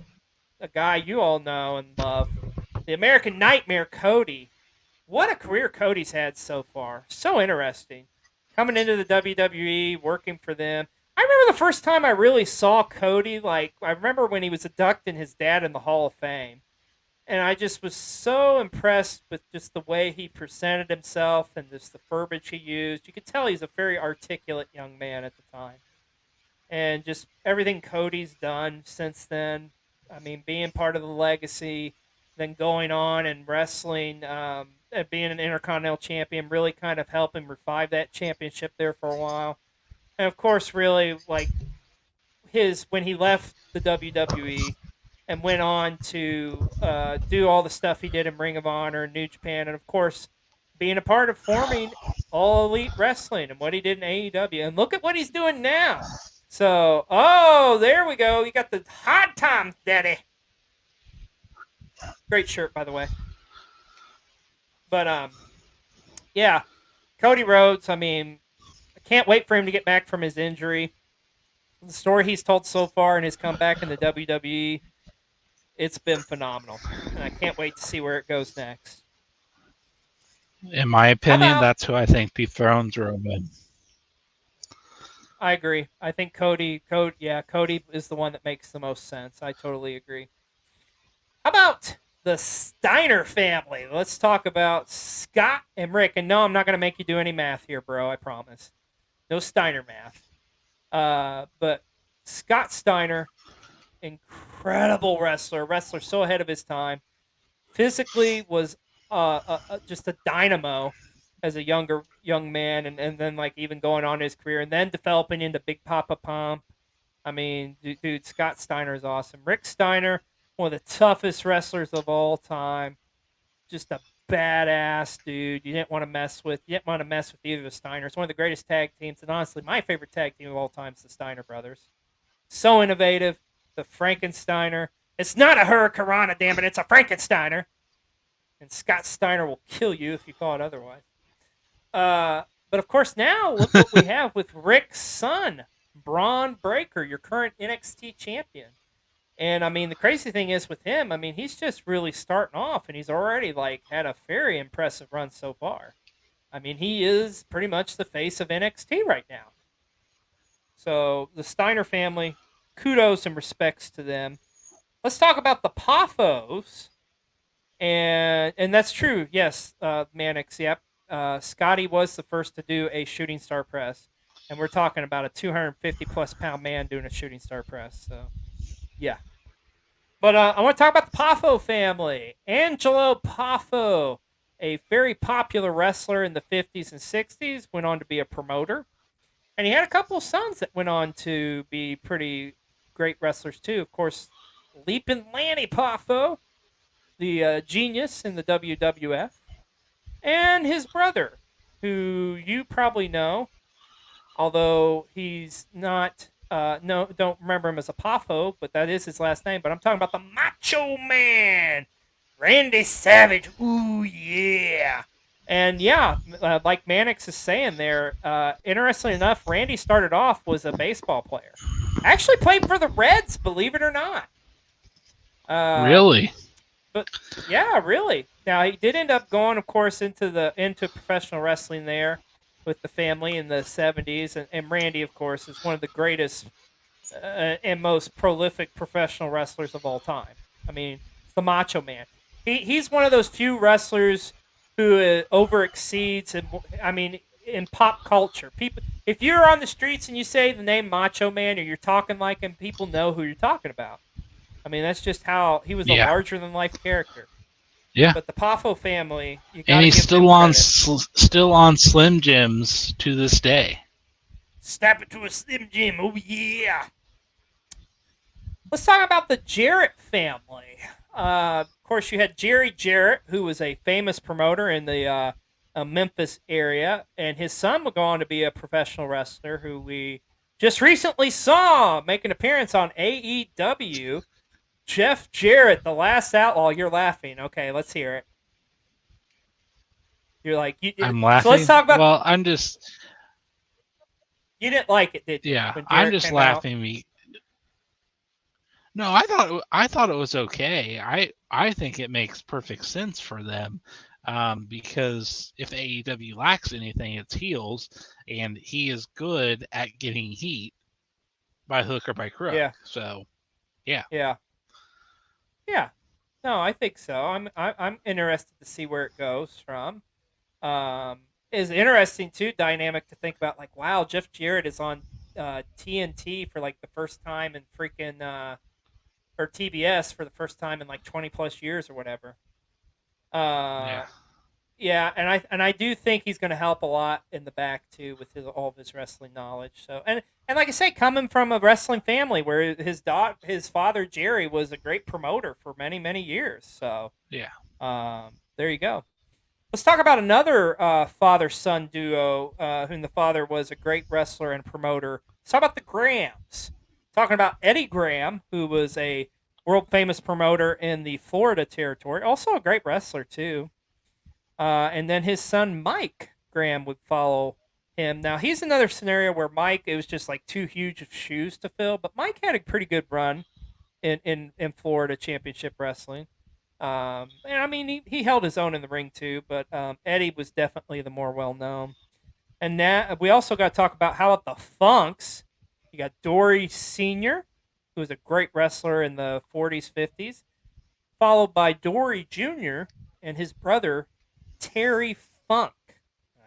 a guy you all know and love, the American Nightmare, Cody. What a career Cody's had so far. So interesting. Coming into the WWE, working for them. I remember the first time I really saw Cody. Like, I remember when he was inducting his dad in the Hall of Fame. And I just was so impressed with just the way he presented himself and just the verbiage he used. You could tell he's a very articulate young man at the time. And just everything Cody's done since then. I mean, being part of the legacy, then going on and wrestling, and being an Intercontinental Champion, really kind of helping revive that championship there for a while. And of course, really, like, when he left the WWE and went on to do all the stuff he did in Ring of Honor and New Japan, and of course being a part of forming All Elite Wrestling and what he did in AEW. And look at what he's doing now. So, oh, there we go. You got the hot times, Daddy. Great shirt, by the way. But yeah, Cody Rhodes. I mean, I can't wait for him to get back from his injury. The story he's told so far in his comeback in the WWE, it's been phenomenal, and I can't wait to see where it goes next. In my opinion, that's who I think dethrones Roman. I agree. I think Cody is the one that makes the most sense. I totally agree. How about the Steiner family? Let's talk about Scott and Rick. And no, I'm not going to make you do any math here, bro. I promise. No Steiner math. But Scott Steiner, incredible wrestler so ahead of his time. Physically was just a dynamo as a young man, and then like even going on in his career, and then developing into Big Papa Pump. I mean, dude, Scott Steiner is awesome. Rick Steiner, one of the toughest wrestlers of all time. Just a badass dude. You didn't want to mess with either of the Steiners. One of the greatest tag teams, and honestly, my favorite tag team of all time is the Steiner brothers. So innovative. The Frankensteiner. It's not a Hurricanrana, damn it. It's a Frankensteiner. And Scott Steiner will kill you if you call it otherwise. But of course, now look what we have with Rick's son, Braun Breaker, your current NXT champion. And I mean, the crazy thing is with him, I mean, he's just really starting off, and he's already like had a very impressive run so far. I mean, he is pretty much the face of NXT right now. So the Steiner family, kudos and respects to them. Let's talk about the Poffos. And that's true. Yes, Mannix, yep. Scotty was the first to do a shooting star press. And we're talking about a 250-plus pound man doing a shooting star press. So, yeah. But I want to talk about the Poffo family. Angelo Poffo, a very popular wrestler in the 50s and 60s, went on to be a promoter. And he had a couple of sons that went on to be pretty great wrestlers, too. Of course, Leapin' Lanny Poffo, the genius in the WWF, and his brother, who you probably know, although he's not, don't remember him as a Poffo, but that is his last name. But I'm talking about the Macho Man, Randy Savage. Ooh, yeah. And yeah, like Mannix is saying there, interestingly enough, Randy started off was a baseball player. Actually played for the Reds, believe it or not. Really? But yeah, really. Now he did end up going, of course, into professional wrestling there with the family in the 70s, and Randy, of course, is one of the greatest and most prolific professional wrestlers of all time. I mean, it's the Macho Man. He's one of those few wrestlers who overexceeds, and I mean, in pop culture, people. If you're on the streets and you say the name Macho Man, or you're talking like him, people know who you're talking about. I mean, that's just how he was a larger-than-life character. Yeah. But the Poffo family, and he's still on Slim Jims to this day. Snap it to a Slim Jim, oh yeah. Let's talk about the Jarrett family. Of course, you had Jerry Jarrett, who was a famous promoter in the Memphis area, and his son would go on to be a professional wrestler who we just recently saw make an appearance on AEW. Jeff Jarrett, the Last Outlaw. You're laughing. Okay, let's hear it. You're like, I'm laughing. So let's talk about. Well, I'm just. You didn't like it, did you? Yeah, I'm just laughing. No, I thought it was okay. I think it makes perfect sense for them, because if AEW lacks anything, it's heels, and he is good at getting heat. by hook or by crook. Yeah. So Yeah. Yeah. No, I think so. I'm interested to see where it goes from. Is interesting too, dynamic to think about. Like, wow, Jeff Jarrett is on TNT for like the first time in freaking or TBS for the first time in like 20 plus years or whatever. yeah. Yeah, and I do think he's going to help a lot in the back too with all of his wrestling knowledge. So and like I say, coming from a wrestling family where his father Jerry was a great promoter for many years. So Yeah. there you go. Let's talk about another father-son duo, whom the father was a great wrestler and promoter. Let's talk about the Grahams. Talking about Eddie Graham, who was a world-famous promoter in the Florida territory, also a great wrestler too. And then his son Mike Graham would follow him. Now he's another scenario where Mike, it was just like too huge of shoes to fill, but Mike had a pretty good run in Florida Championship Wrestling. And I mean, he held his own in the ring too, but Eddie was definitely the more well known. And now we also got to talk about how about the Funks. You got Dory Sr., who was a great wrestler in the 40s, 50s, followed by Dory Jr. and his brother Terry Funk.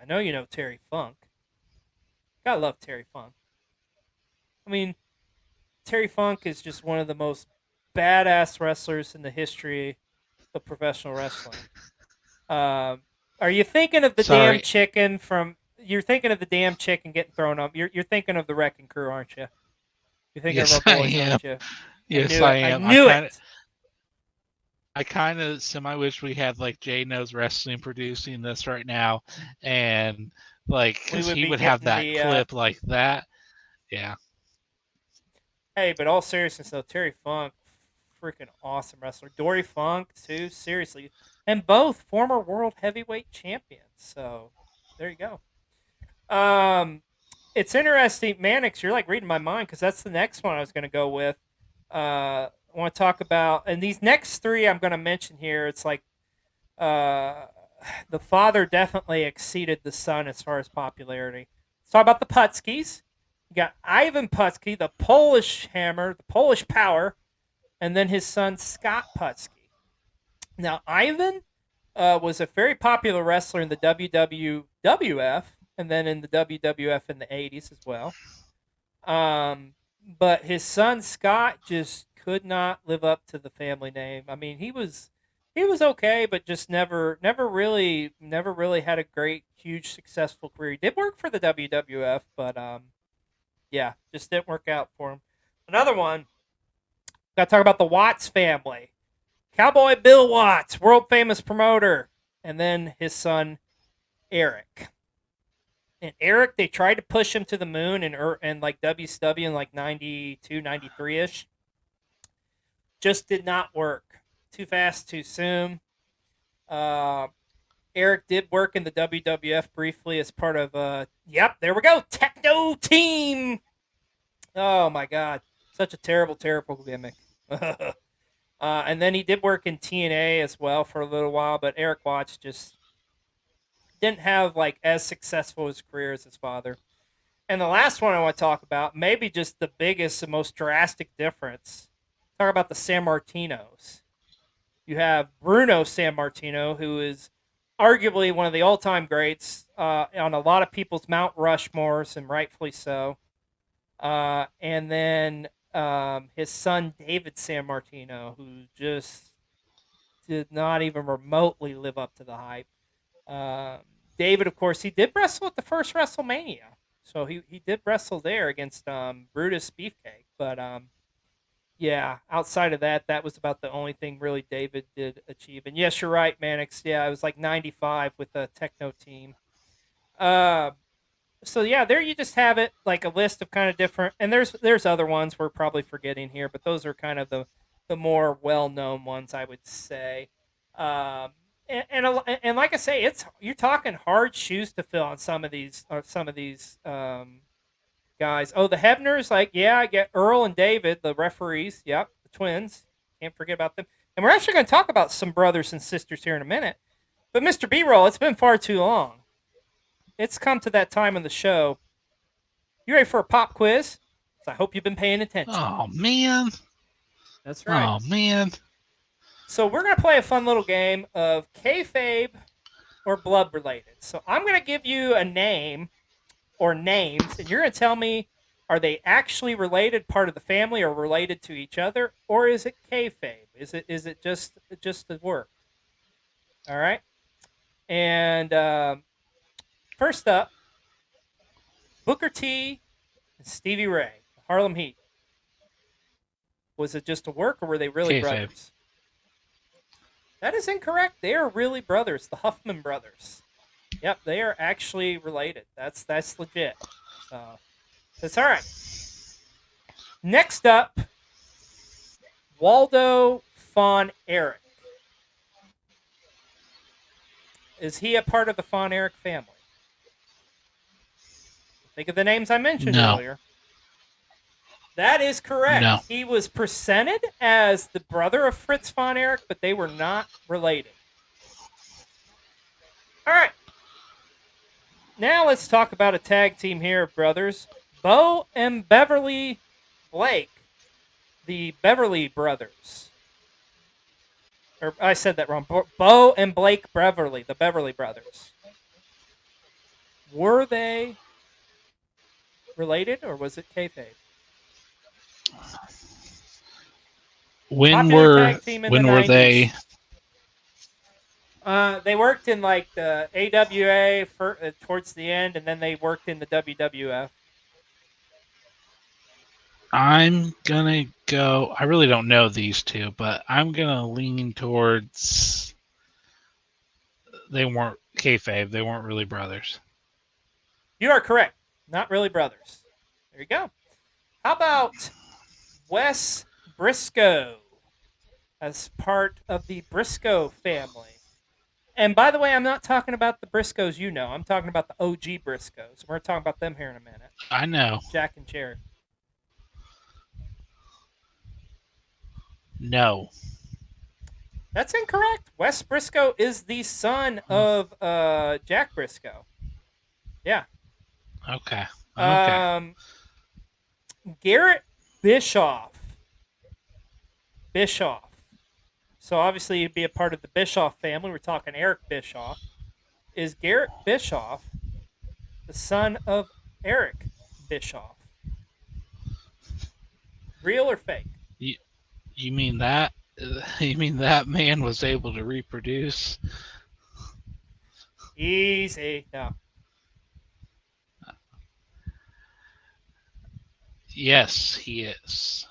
I know you know Terry Funk. Gotta love Terry Funk. I mean, Terry Funk is just one of the most badass wrestlers in the history of professional wrestling. Are you thinking of the damn chicken from? You're thinking of the damn chicken getting thrown up. You're thinking of the Wrecking Crew, aren't you? You're thinking Yes, of our boys, aren't you? Yes, I am. I knew it. I kind of semi wish we had like Jay Knows Wrestling producing this right now, and like because he would have that clip like that. Yeah. Hey, but all seriousness though, Terry Funk, freaking awesome wrestler. Dory Funk too, seriously, and both former world heavyweight champions. So there you go. It's interesting, Mannix. You're like reading my mind because that's the next one I was going to go with. I want to talk about, and these next three I'm going to mention here. It's like the father definitely exceeded the son as far as popularity. Let's talk about the Putskis. You got Ivan Putski, the Polish Hammer, the Polish Power, and then his son Scott Putski. Now, Ivan was a very popular wrestler in the WWF and then in the WWF in the 80s as well. But his son Scott just could not live up to the family name. I mean, he was okay, but just never really had a great, huge, successful career. He did work for the WWF, but yeah, just didn't work out for him. Another one, got to talk about the Watts family. Cowboy Bill Watts, world famous promoter, and then his son Eric. And Eric, they tried to push him to the moon and like WCW in like 92, 93-ish. Just did not work. Too fast, too soon. Eric did work in the WWF briefly as part of, there we go, Techno Team. Oh, my God. Such a terrible, terrible gimmick. And then he did work in TNA as well for a little while, but Eric Watts just didn't have like as successful his career as his father. And the last one I want to talk about, maybe just the biggest and most drastic difference. Talk about the Sammartinos. You have Bruno Sammartino, who is arguably one of the all-time greats on a lot of people's Mount Rushmores, and rightfully so. And then his son David Sammartino, who just did not even remotely live up to the hype. David, of course, he did wrestle at the first WrestleMania, so he did wrestle there against Brutus Beefcake. But yeah, outside of that, that was about the only thing really David did achieve. And yes, you're right, Mannix. Yeah, it was like 95 with the Techno Team. So yeah, there you just have it, like a list of kind of different, and there's other ones we're probably forgetting here, but those are kind of the more well-known ones, I would say. And like I say, you're talking hard shoes to fill on some of these guys. Oh, the Hebners, like, yeah, I get Earl and David, the referees. Yep, the twins. Can't forget about them. And we're actually going to talk about some brothers and sisters here in a minute. But Mr. B-Roll, it's been far too long. It's come to that time in the show. You ready for a pop quiz? So I hope you've been paying attention. Oh man. That's right. Oh man. So we're going to play a fun little game of kayfabe or blood related. So I'm going to give you a name or names, and you're going to tell me, are they actually related, part of the family, or related to each other, or is it kayfabe? Is it just the work? All right. And first up, Booker T and Stevie Ray, Harlem Heat. Was it just a work, or were they really Kayfabe. brothers? That is incorrect. They are really brothers, the Huffman brothers. Yep, they are actually related. That's legit. So that's all right. Next up, Waldo Von Erich. Is he a part of the Von Erich family? Think of the names I mentioned earlier. That is correct. No. He was presented as the brother of Fritz Von Erich, but they were not related. All right. Now let's talk about a tag team here of brothers. Bo and Beverly Blake, the Beverly brothers. Or I said that wrong. Bo and Blake Beverly, the Beverly brothers. Were they related, or was it kayfabe? When Popular were tag team in the they? 90s. They worked in like the AWA towards the end, and then they worked in the WWF. I'm gonna go. I really don't know these two, but I'm gonna lean towards. They weren't kayfabe. They weren't really brothers. You are correct. Not really brothers. There you go. How about Wes Briscoe as part of the Briscoe family? And by the way, I'm not talking about the Briscoes you know. I'm talking about the OG Briscoes. We're talking about them here in a minute. I know. Jack and Jerry. No. That's incorrect. Wes Briscoe is the son of Jack Briscoe. Yeah. Okay. Garrett Bischoff. So obviously he'd be a part of the Bischoff family. We're talking Eric Bischoff. Is Garrett Bischoff the son of Eric Bischoff? Real or fake? You mean that? You mean that man was able to reproduce? Easy. No. Yes, he is.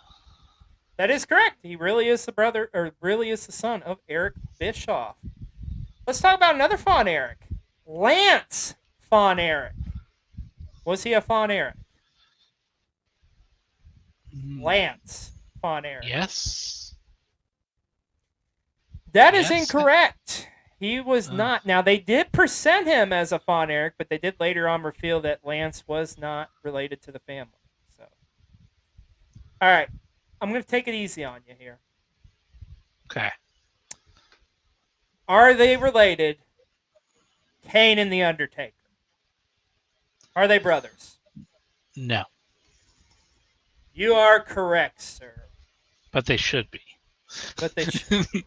That is correct. He really is the brother, or really is the son of Eric Bischoff. Let's talk about another Von Erich. Lance Von Erich. Was he a Von Erich? Lance Von Erich. Yes. That is Yes. incorrect. He was not. Now, they did present him as a Von Erich, but they did later on reveal that Lance was not related to the family. So, all right. I'm going to take it easy on you here. Okay. Are they related? Kane and The Undertaker. Are they brothers? No. You are correct, sir. But they should be. But they should be.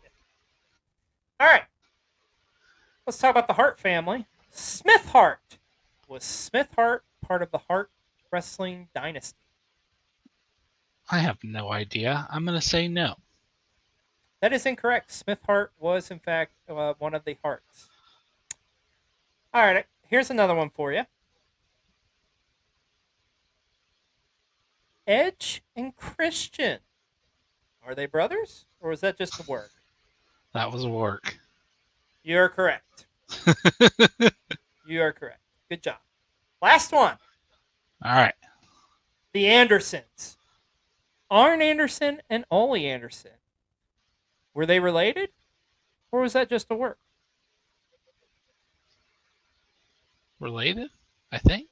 All right. Let's talk about the Hart family. Smith Hart. Was Smith Hart part of the Hart wrestling dynasty? I have no idea. I'm going to say no. That is incorrect. Smith Hart was, in fact, one of the Harts. All right. Here's another one for you. Edge and Christian. Are they brothers, or was that just a work? That was work. You're correct. You are correct. Good job. Last one. All right. The Andersons. Arn Anderson and Ole Anderson. Were they related, or was that just a work? Related, I think.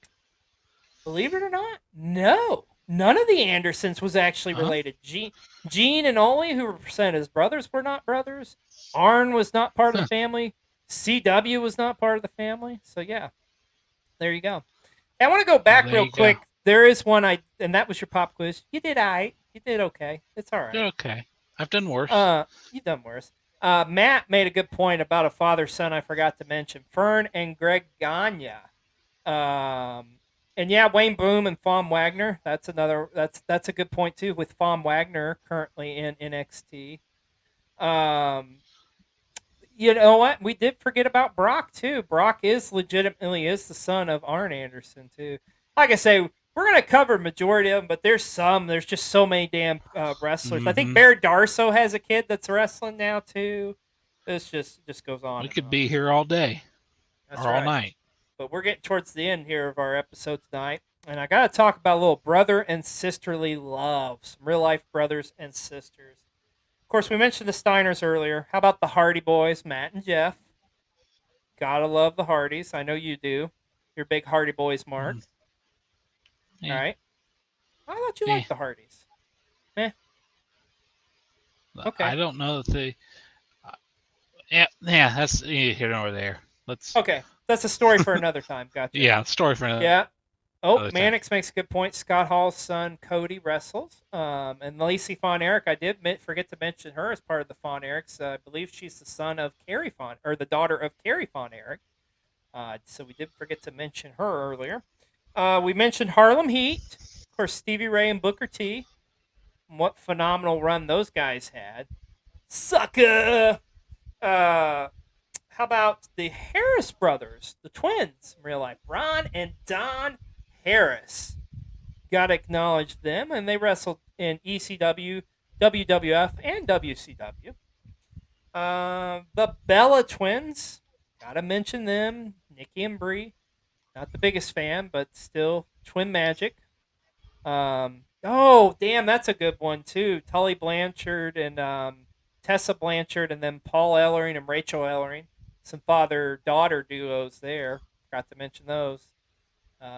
Believe it or not, no. None of the Andersons was actually related. Gene and Ole, who were presented as brothers, were not brothers. Arn was not part of the family. CW was not part of the family. So, yeah, there you go. Hey, I want to go back There real you quick. go. there is one and that was your pop quiz. You did You did okay. It's all right. You're okay. I've done worse. You've done worse. Matt made a good point about a father-son I forgot to mention. Fern and Greg Gagne. And yeah, Wayne Bloom and Fawn Wagner. That's a good point too, with Fawn Wagner currently in NXT. You know what? We did forget about Brock too. Brock legitimately the son of Arn Anderson too. Like I say, we're gonna cover majority of them, but there's just so many damn wrestlers. I think Bear Darso has a kid that's wrestling now too. This just goes on. We could be here all day. That's or right. all night. But we're getting towards the end here of our episode tonight. And I got to talk about a little brother and sisterly love. Some real life brothers and sisters. Of course, we mentioned the Steiners earlier. How about the Hardy Boys, Matt and Jeff? Gotta love the Hardys. I know you do. You're a big Hardy Boys, Mark. Yeah. All right. I thought you liked the Hardys. Okay. I don't know that they... yeah, that's here nor there. Okay. That's a story for another time. Gotcha. Yeah, story for another. Yeah. Oh, another Mannix makes a good point. Scott Hall's son, Cody, wrestles. And Lacey Von Erich, I did forget to mention her as part of the Von Erichs. I believe she's the son of Carrie Von, or the daughter of Carrie Von Erich. So we did forget to mention her earlier. We mentioned Harlem Heat. Of course, Stevie Ray and Booker T. What phenomenal run those guys had. Sucker! How about the Harris brothers, the twins in real life? Ron and Don Harris. Got to acknowledge them, and they wrestled in ECW, WWF, and WCW. The Bella twins. Got to mention them. Nikki and Brie. Not the biggest fan, but still twin magic. Oh, damn, that's a good one, too. Tully Blanchard and Tessa Blanchard, and then Paul Ellering and Rachel Ellering. Some father-daughter duos there. Forgot to mention those.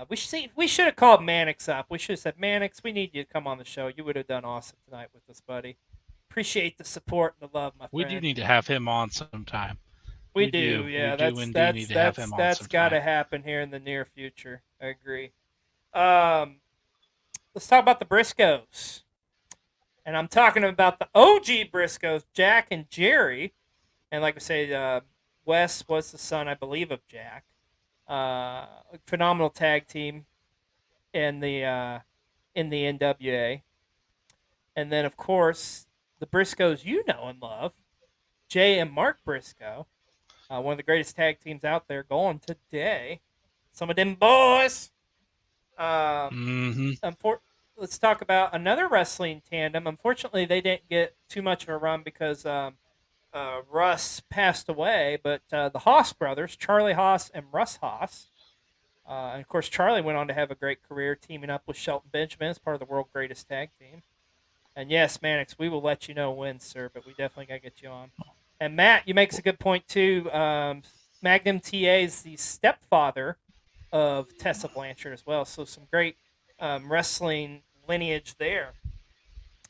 We should have called Mannix up. We should have said, Mannix, we need you to come on the show. You would have done awesome tonight with us, buddy. Appreciate the support and the love, my friend. We do need to have him on sometime. We do. Yeah. That's got to happen here in the near future. I agree. Let's talk about the Briscoes. And I'm talking about the OG Briscoes, Jack and Jerry. And like I say, Wes was the son, I believe, of Jack. Phenomenal tag team in the NWA. And then, of course, the Briscoes you know and love, Jay and Mark Briscoe, one of the greatest tag teams out there going today. Some of them boys. Let's talk about another wrestling tandem. Unfortunately, they didn't get too much of a run because Russ passed away, but the Haas brothers, Charlie Haas and Russ Haas, and of course Charlie went on to have a great career teaming up with Shelton Benjamin as part of the world's greatest tag team. And yes, Mannix, we will let you know when, sir, but we definitely got to get you on. And Matt, you makes a good point too. Magnum TA is the stepfather of Tessa Blanchard as well, so some great wrestling lineage there.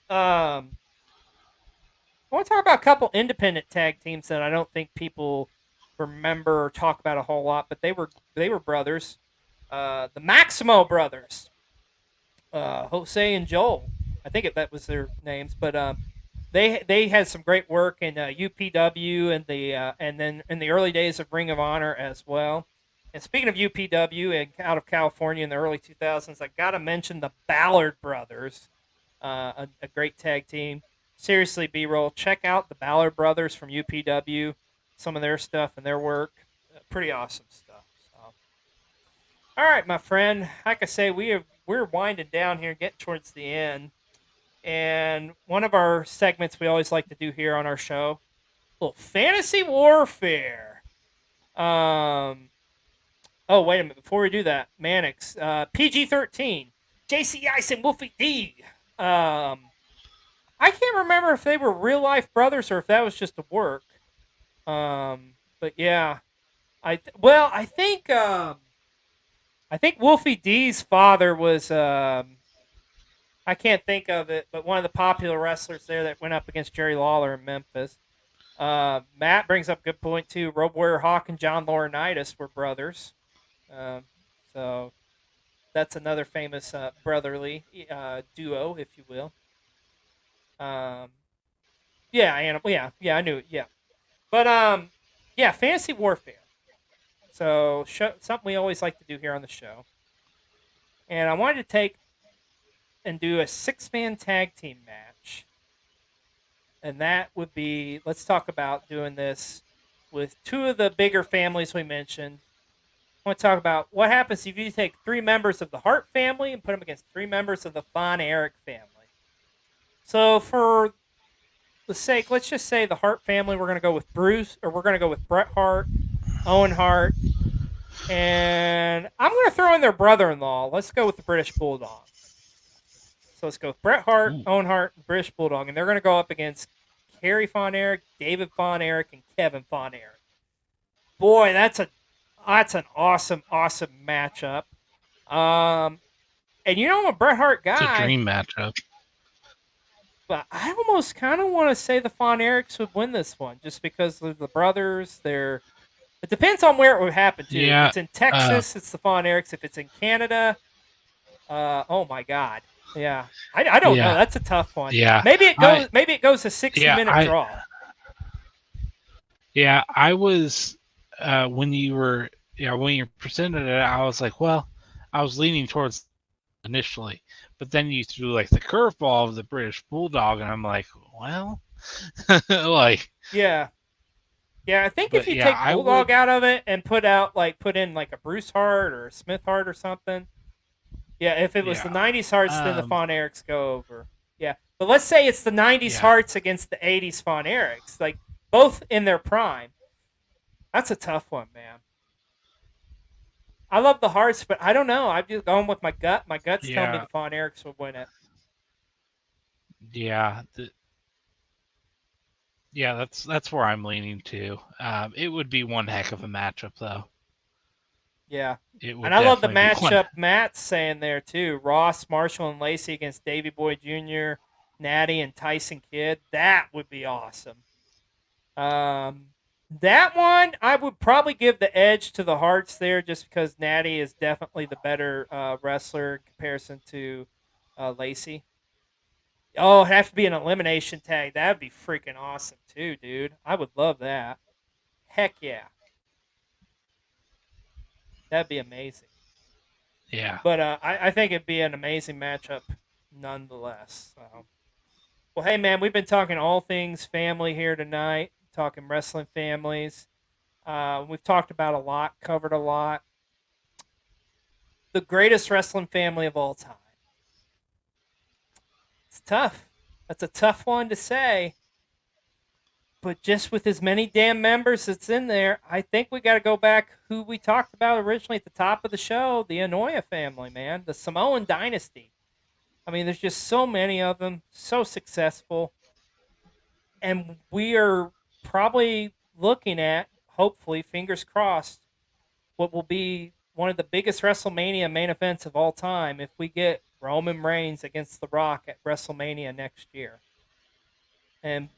I want to talk about a couple independent tag teams that I don't think people remember or talk about a whole lot, but they were brothers. The Maximo brothers, Jose and Joel. I think that was their names, but they had some great work in UPW and then in the early days of Ring of Honor as well. And speaking of UPW and out of California in the early 2000s, I got to mention the Ballard brothers, a great tag team. Seriously, B-roll, check out the Ballard brothers from UPW, some of their stuff and their work. Pretty awesome stuff. So. All right, my friend. Like I say, we're winding down here, getting towards the end. And one of our segments we always like to do here on our show, a little fantasy warfare. Oh, wait a minute. Before we do that, Mannix, PG-13, JC Ice and Wolfie D. I can't remember if they were real life brothers or if that was just a work. But yeah, I think Wolfie D's father was I can't think of it, but one of the popular wrestlers there that went up against Jerry Lawler in Memphis. Matt brings up a good point too. Road Warrior Hawk and John Laurinaitis were brothers. So That's another famous brotherly duo, if you will. Yeah, Animal. Yeah, I knew it. Yeah, but yeah, Fantasy Warfare. So something we always like to do here on the show, and I wanted to take and do a 6-man tag team match, and that would be, let's talk about doing this with two of the bigger families we mentioned. I want to talk about what happens if you take 3 members of the Hart family and put them against 3 members of the Von Erich family. So for the sake, let's just say the Hart family, we're going to go with Bruce, or we're going to go with Bret Hart, Owen Hart, and I'm going to throw in their brother-in-law. Let's go with the British Bulldog. So let's go with Bret Hart, Owen Hart, and British Bulldog, and they're going to go up against Kerry Von Erich, David Von Erich, and Kevin Von Erich. Boy, that's an awesome matchup. And I'm a Bret Hart guy. It's a dream matchup. But I almost kind of want to say the Von Erichs would win this one, just because of the brothers. It depends on where it would happen to. Yeah, if it's in Texas, it's the Von Erichs. If it's in Canada, oh my God, yeah, I don't know. That's a tough one. Yeah, maybe it goes a 60-minute draw. Yeah, I was when you presented it, I was like, well, I was leaning towards initially, but then you threw like the curveball of the British Bulldog, and I'm like, well, like yeah. I think if you take Bulldog out of it and put in like a Bruce Hart or a Smith Hart or something. Yeah, if it was the 90s Hearts, then the Von Erichs go over. Yeah, but let's say it's the 90s Hearts against the 80s Von Erichs, like both in their prime. That's a tough one, man. I love the Hearts, but I don't know. I'm just going with my gut. My gut's telling me the Von Erichs will win it. Yeah. That's where I'm leaning to. It would be one heck of a matchup, though. Yeah. And I love the matchup Matt's saying there, too. Ross, Marshall, and Lacey against Davey Boy Jr., Natty, and Tyson Kidd. That would be awesome. That one, I would probably give the edge to the Hearts there, just because Natty is definitely the better wrestler in comparison to Lacey. Oh, it'd have to be an elimination tag. That would be freaking awesome, too, dude. I would love that. Heck yeah. That'd be amazing. Yeah. But I think it'd be an amazing matchup nonetheless. So. Well, hey, man, we've been talking all things family here tonight, talking wrestling families. We've talked about a lot, covered a lot. The greatest wrestling family of all time. It's tough. That's a tough one to say. But just with as many damn members that's in there, I think we got to go back who we talked about originally at the top of the show, the Anoa'i family, man, the Samoan dynasty. I mean, there's just so many of them, so successful. And we are probably looking at, hopefully, fingers crossed, what will be one of the biggest WrestleMania main events of all time if we get Roman Reigns against The Rock at WrestleMania next year. And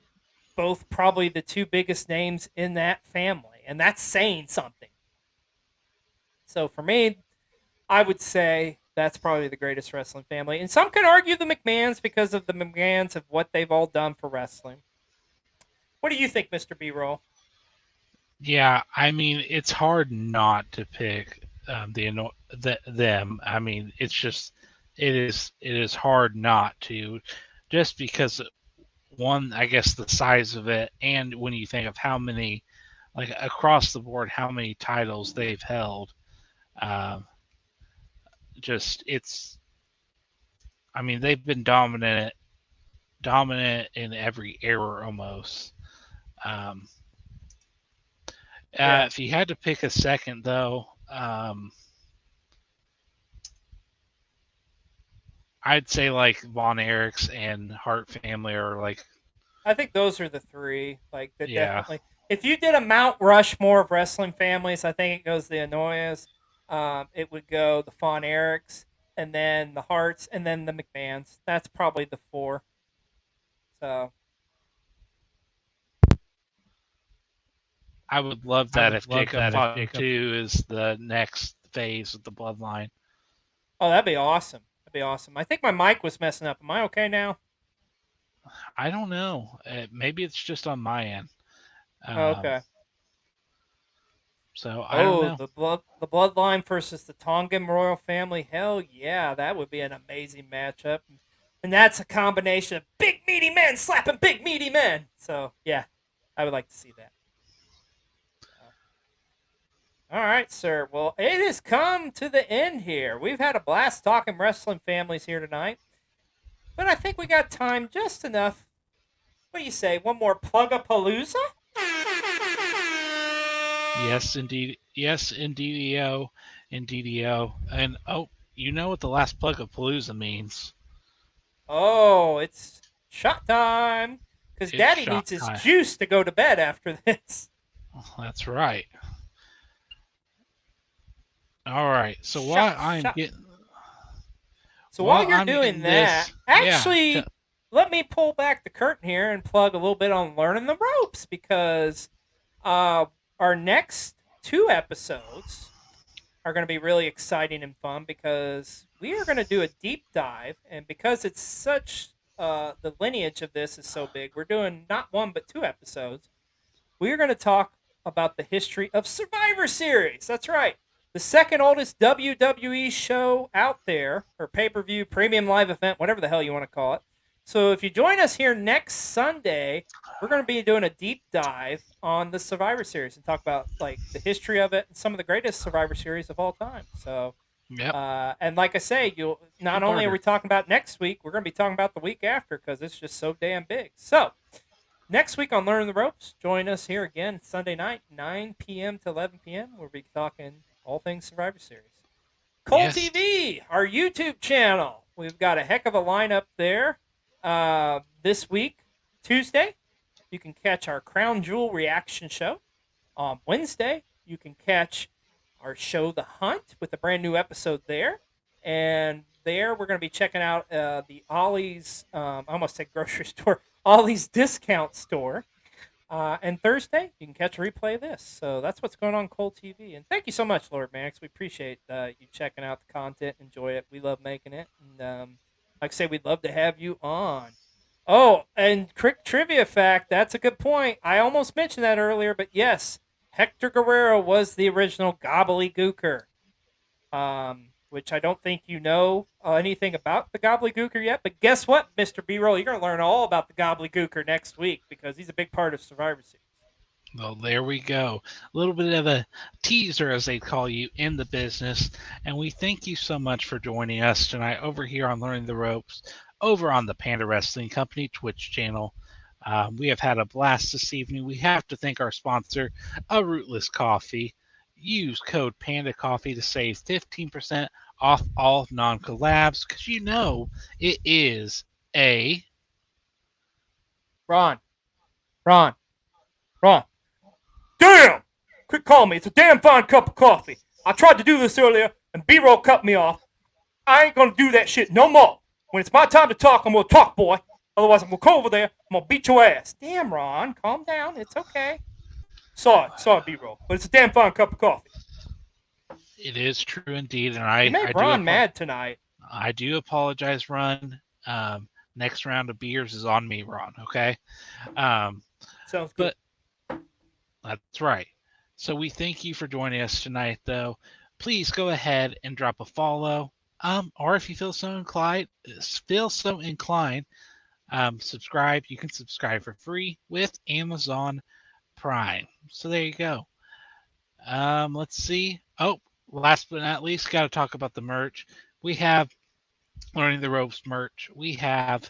both probably the 2 biggest names in that family. And that's saying something. So for me, I would say that's probably the greatest wrestling family. And some could argue the McMahons because of the McMahons of what they've all done for wrestling. What do you think, Mr. B-Roll? Yeah, I mean, it's hard not to pick them. I mean, it's just it is hard not to, just because one, I guess the size of it, and when you think of how many, like across the board, how many titles they've held, just it's. I mean, they've been dominant in every era almost. If you had to pick a second, though, I'd say like Von Erichs and Hart family are like. I think those are the 3. Like, definitely. If you did a Mount Rushmore of wrestling families, I think it goes the Anoa'i's. It would go the Von Erichs, and then the Harts, and then the McMahons. That's probably the 4. So. I would love that if Jacob Fatu is the next phase of the bloodline. Oh, that'd be awesome. That'd be awesome. I think my mic was messing up. Am I okay now? I don't know. Maybe it's just on my end. Oh, okay. So I don't know. The bloodline versus the Tongan royal family. Hell yeah, that would be an amazing matchup. And that's a combination of big meaty men slapping big meaty men. So yeah, I would like to see that. All right, sir. Well, it has come to the end here. We've had a blast talking wrestling families here tonight, but I think we got time just enough. What do you say? One more plug-a-palooza? Yes, indeed. Yes, indeedio. Indeedio. And, oh, you know what the last plug of Palooza means. Oh, it's shot time. Because It's Daddy shot needs his time. juice to go to bed after this. That's right. All right. So while I'm shot. getting... So while you're I'm doing getting that, this- actually, yeah, let me pull back the curtain here and plug a little bit on learning the ropes, because our next 2 episodes are going to be really exciting and fun, because we are going to do a deep dive, and because it's such the lineage of this is so big, we're doing not 1 but 2 episodes. We are going to talk about the history of Survivor Series. That's right. The second oldest WWE show out there, or pay-per-view, premium live event, whatever the hell you want to call it. So if you join us here next Sunday, we're going to be doing a deep dive on the Survivor Series and talk about like the history of it and some of the greatest Survivor Series of all time. So, Yep. and like I say, you'll not only are we talking about next week, we're going to be talking about the week after, because it's just so damn big. So next week on Learning the Ropes, join us here again Sunday night, 9 p.m. to 11 p.m. We'll be talking all things Survivor Series. Cole Yes. TV, our YouTube channel. We've got a heck of a lineup there. This week, Tuesday, you can catch our Crown Jewel reaction show. On Wednesday, you can catch our show, The Hunt, with a brand new episode there. And there, we're going to be checking out the Ollie's, I almost said grocery store, Ollie's Discount Store. And Thursday, you can catch a replay of this. So that's what's going on Cole TV. And thank you so much, Lord Max. We appreciate you checking out the content. Enjoy it. We love making it. And like I say, we'd love to have you on. Oh, and quick trivia fact. That's a good point. I almost mentioned that earlier, but yes, Hector Guerrero was the original Gobbledygooker. Which I don't think you know anything about the Gobbledygooker yet. But guess what, Mr. B-Roll? You're going to learn all about the Gobbledygooker next week, because he's a big part of Survivor Series. Well, there we go. A little bit of a teaser, as they call you, in the business. And we thank you so much for joining us tonight over here on Learning the Ropes, over on the Panda Wrestling Company Twitch channel. We have had a blast this evening. We have to thank our sponsor, A Rootless Coffee. Use code Panda Coffee to save 15% off all non-collabs, because you know it is a... Ron. Damn! Quit calling me. It's a damn fine cup of coffee. I tried to do this earlier, and B-Roll cut me off. I ain't gonna do that shit no more. When it's my time to talk, I'm gonna talk, boy. Otherwise, I'm gonna go over there, I'm gonna beat your ass. Damn, Ron. Calm down. It's okay. Sorry, B-Roll. But it's a damn fine cup of coffee. It is true indeed, and You made Ron mad tonight. I do apologize, Ron. Next round of beers is on me, Ron. Okay. Sounds good. But that's right. So we thank you for joining us tonight, though. Please go ahead and drop a follow. Or if you feel so inclined, subscribe. You can subscribe for free with Amazon Prime. So there you go. Let's see. Oh, last but not least, got to talk about the merch. We have Learning the Ropes merch. We have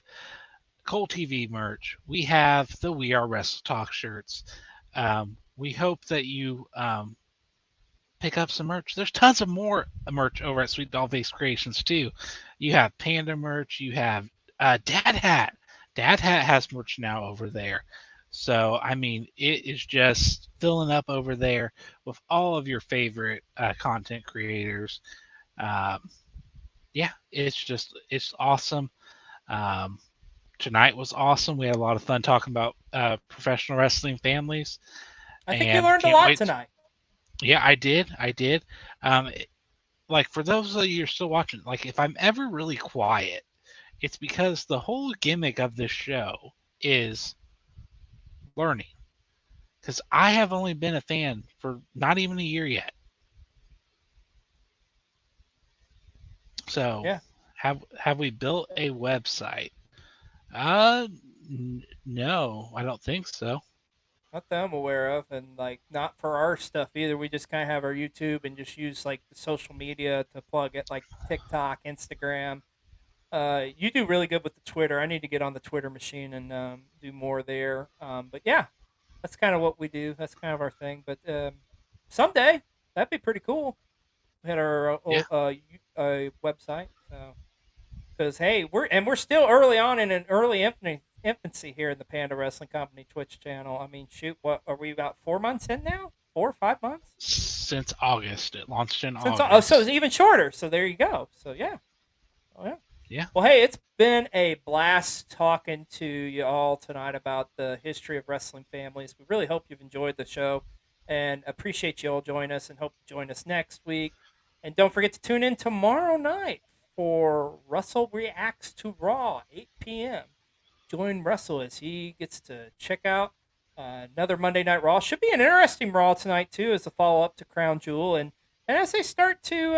Cole TV merch. We have the We Are Wrestle Talk shirts. We hope that you pick up some merch. There's tons of more merch over at Sweet Doll Face Creations too. You have Panda merch. You have Dad Hat. Dad Hat has merch now over there. So, I mean, it is just filling up over there with all of your favorite content creators. Yeah, it's awesome. Tonight was awesome. We had a lot of fun talking about professional wrestling families. I think you learned a lot tonight. Yeah, I did. like for those of you who are still watching, like if I'm ever really quiet, it's because the whole gimmick of this show is learning. Because I have only been a fan for not even a year yet. So Yeah. have we built a website? No, I don't think so. Not that I'm aware of, and like not for our stuff either. We just kind of have our YouTube and just use like the social media to plug it, like TikTok, Instagram. You do really good with the Twitter. I need to get on the Twitter machine and do more there. But yeah, that's kind of what we do. That's kind of our thing. But someday that'd be pretty cool. We had our Yeah. website, so because hey, we're still early on in an early infancy here in the Panda Wrestling Company Twitch channel. I mean, shoot, what are we about 4 months in now? 4 or 5 months Since August, it launched in since. August. Oh, so it's even shorter. So there you go. So yeah. Oh, yeah. Yeah. Well, hey, it's been a blast talking to you all tonight about the history of wrestling families. We really hope you've enjoyed the show and appreciate you all joining us and hope you join us next week. And don't forget to tune in tomorrow night for Russell Reacts to Raw, 8 p.m. Join Russell as he gets to check out another Monday Night Raw. Should be an interesting Raw tonight, too, as a follow-up to Crown Jewel. And as they start to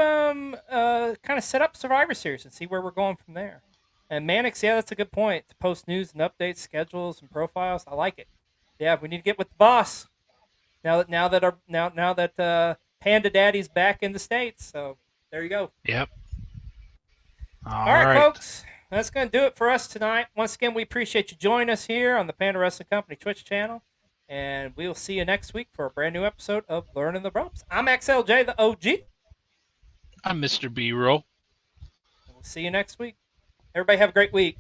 kind of set up Survivor Series and see where we're going from there. And Mannix, yeah, that's a good point. To post news and updates, schedules, and profiles, I like it. Yeah, we need to get with the boss now that Panda Daddy's back in the States. So there you go. Yep. All right, folks. That's going to do it for us tonight. Once again, we appreciate you joining us here on the Panda Wrestling Company Twitch channel. And we will see you next week for a brand new episode of Learning the Ropes. I'm XLJ, the OG. I'm Mr. B-Roll. And we'll see you next week. Everybody have a great week.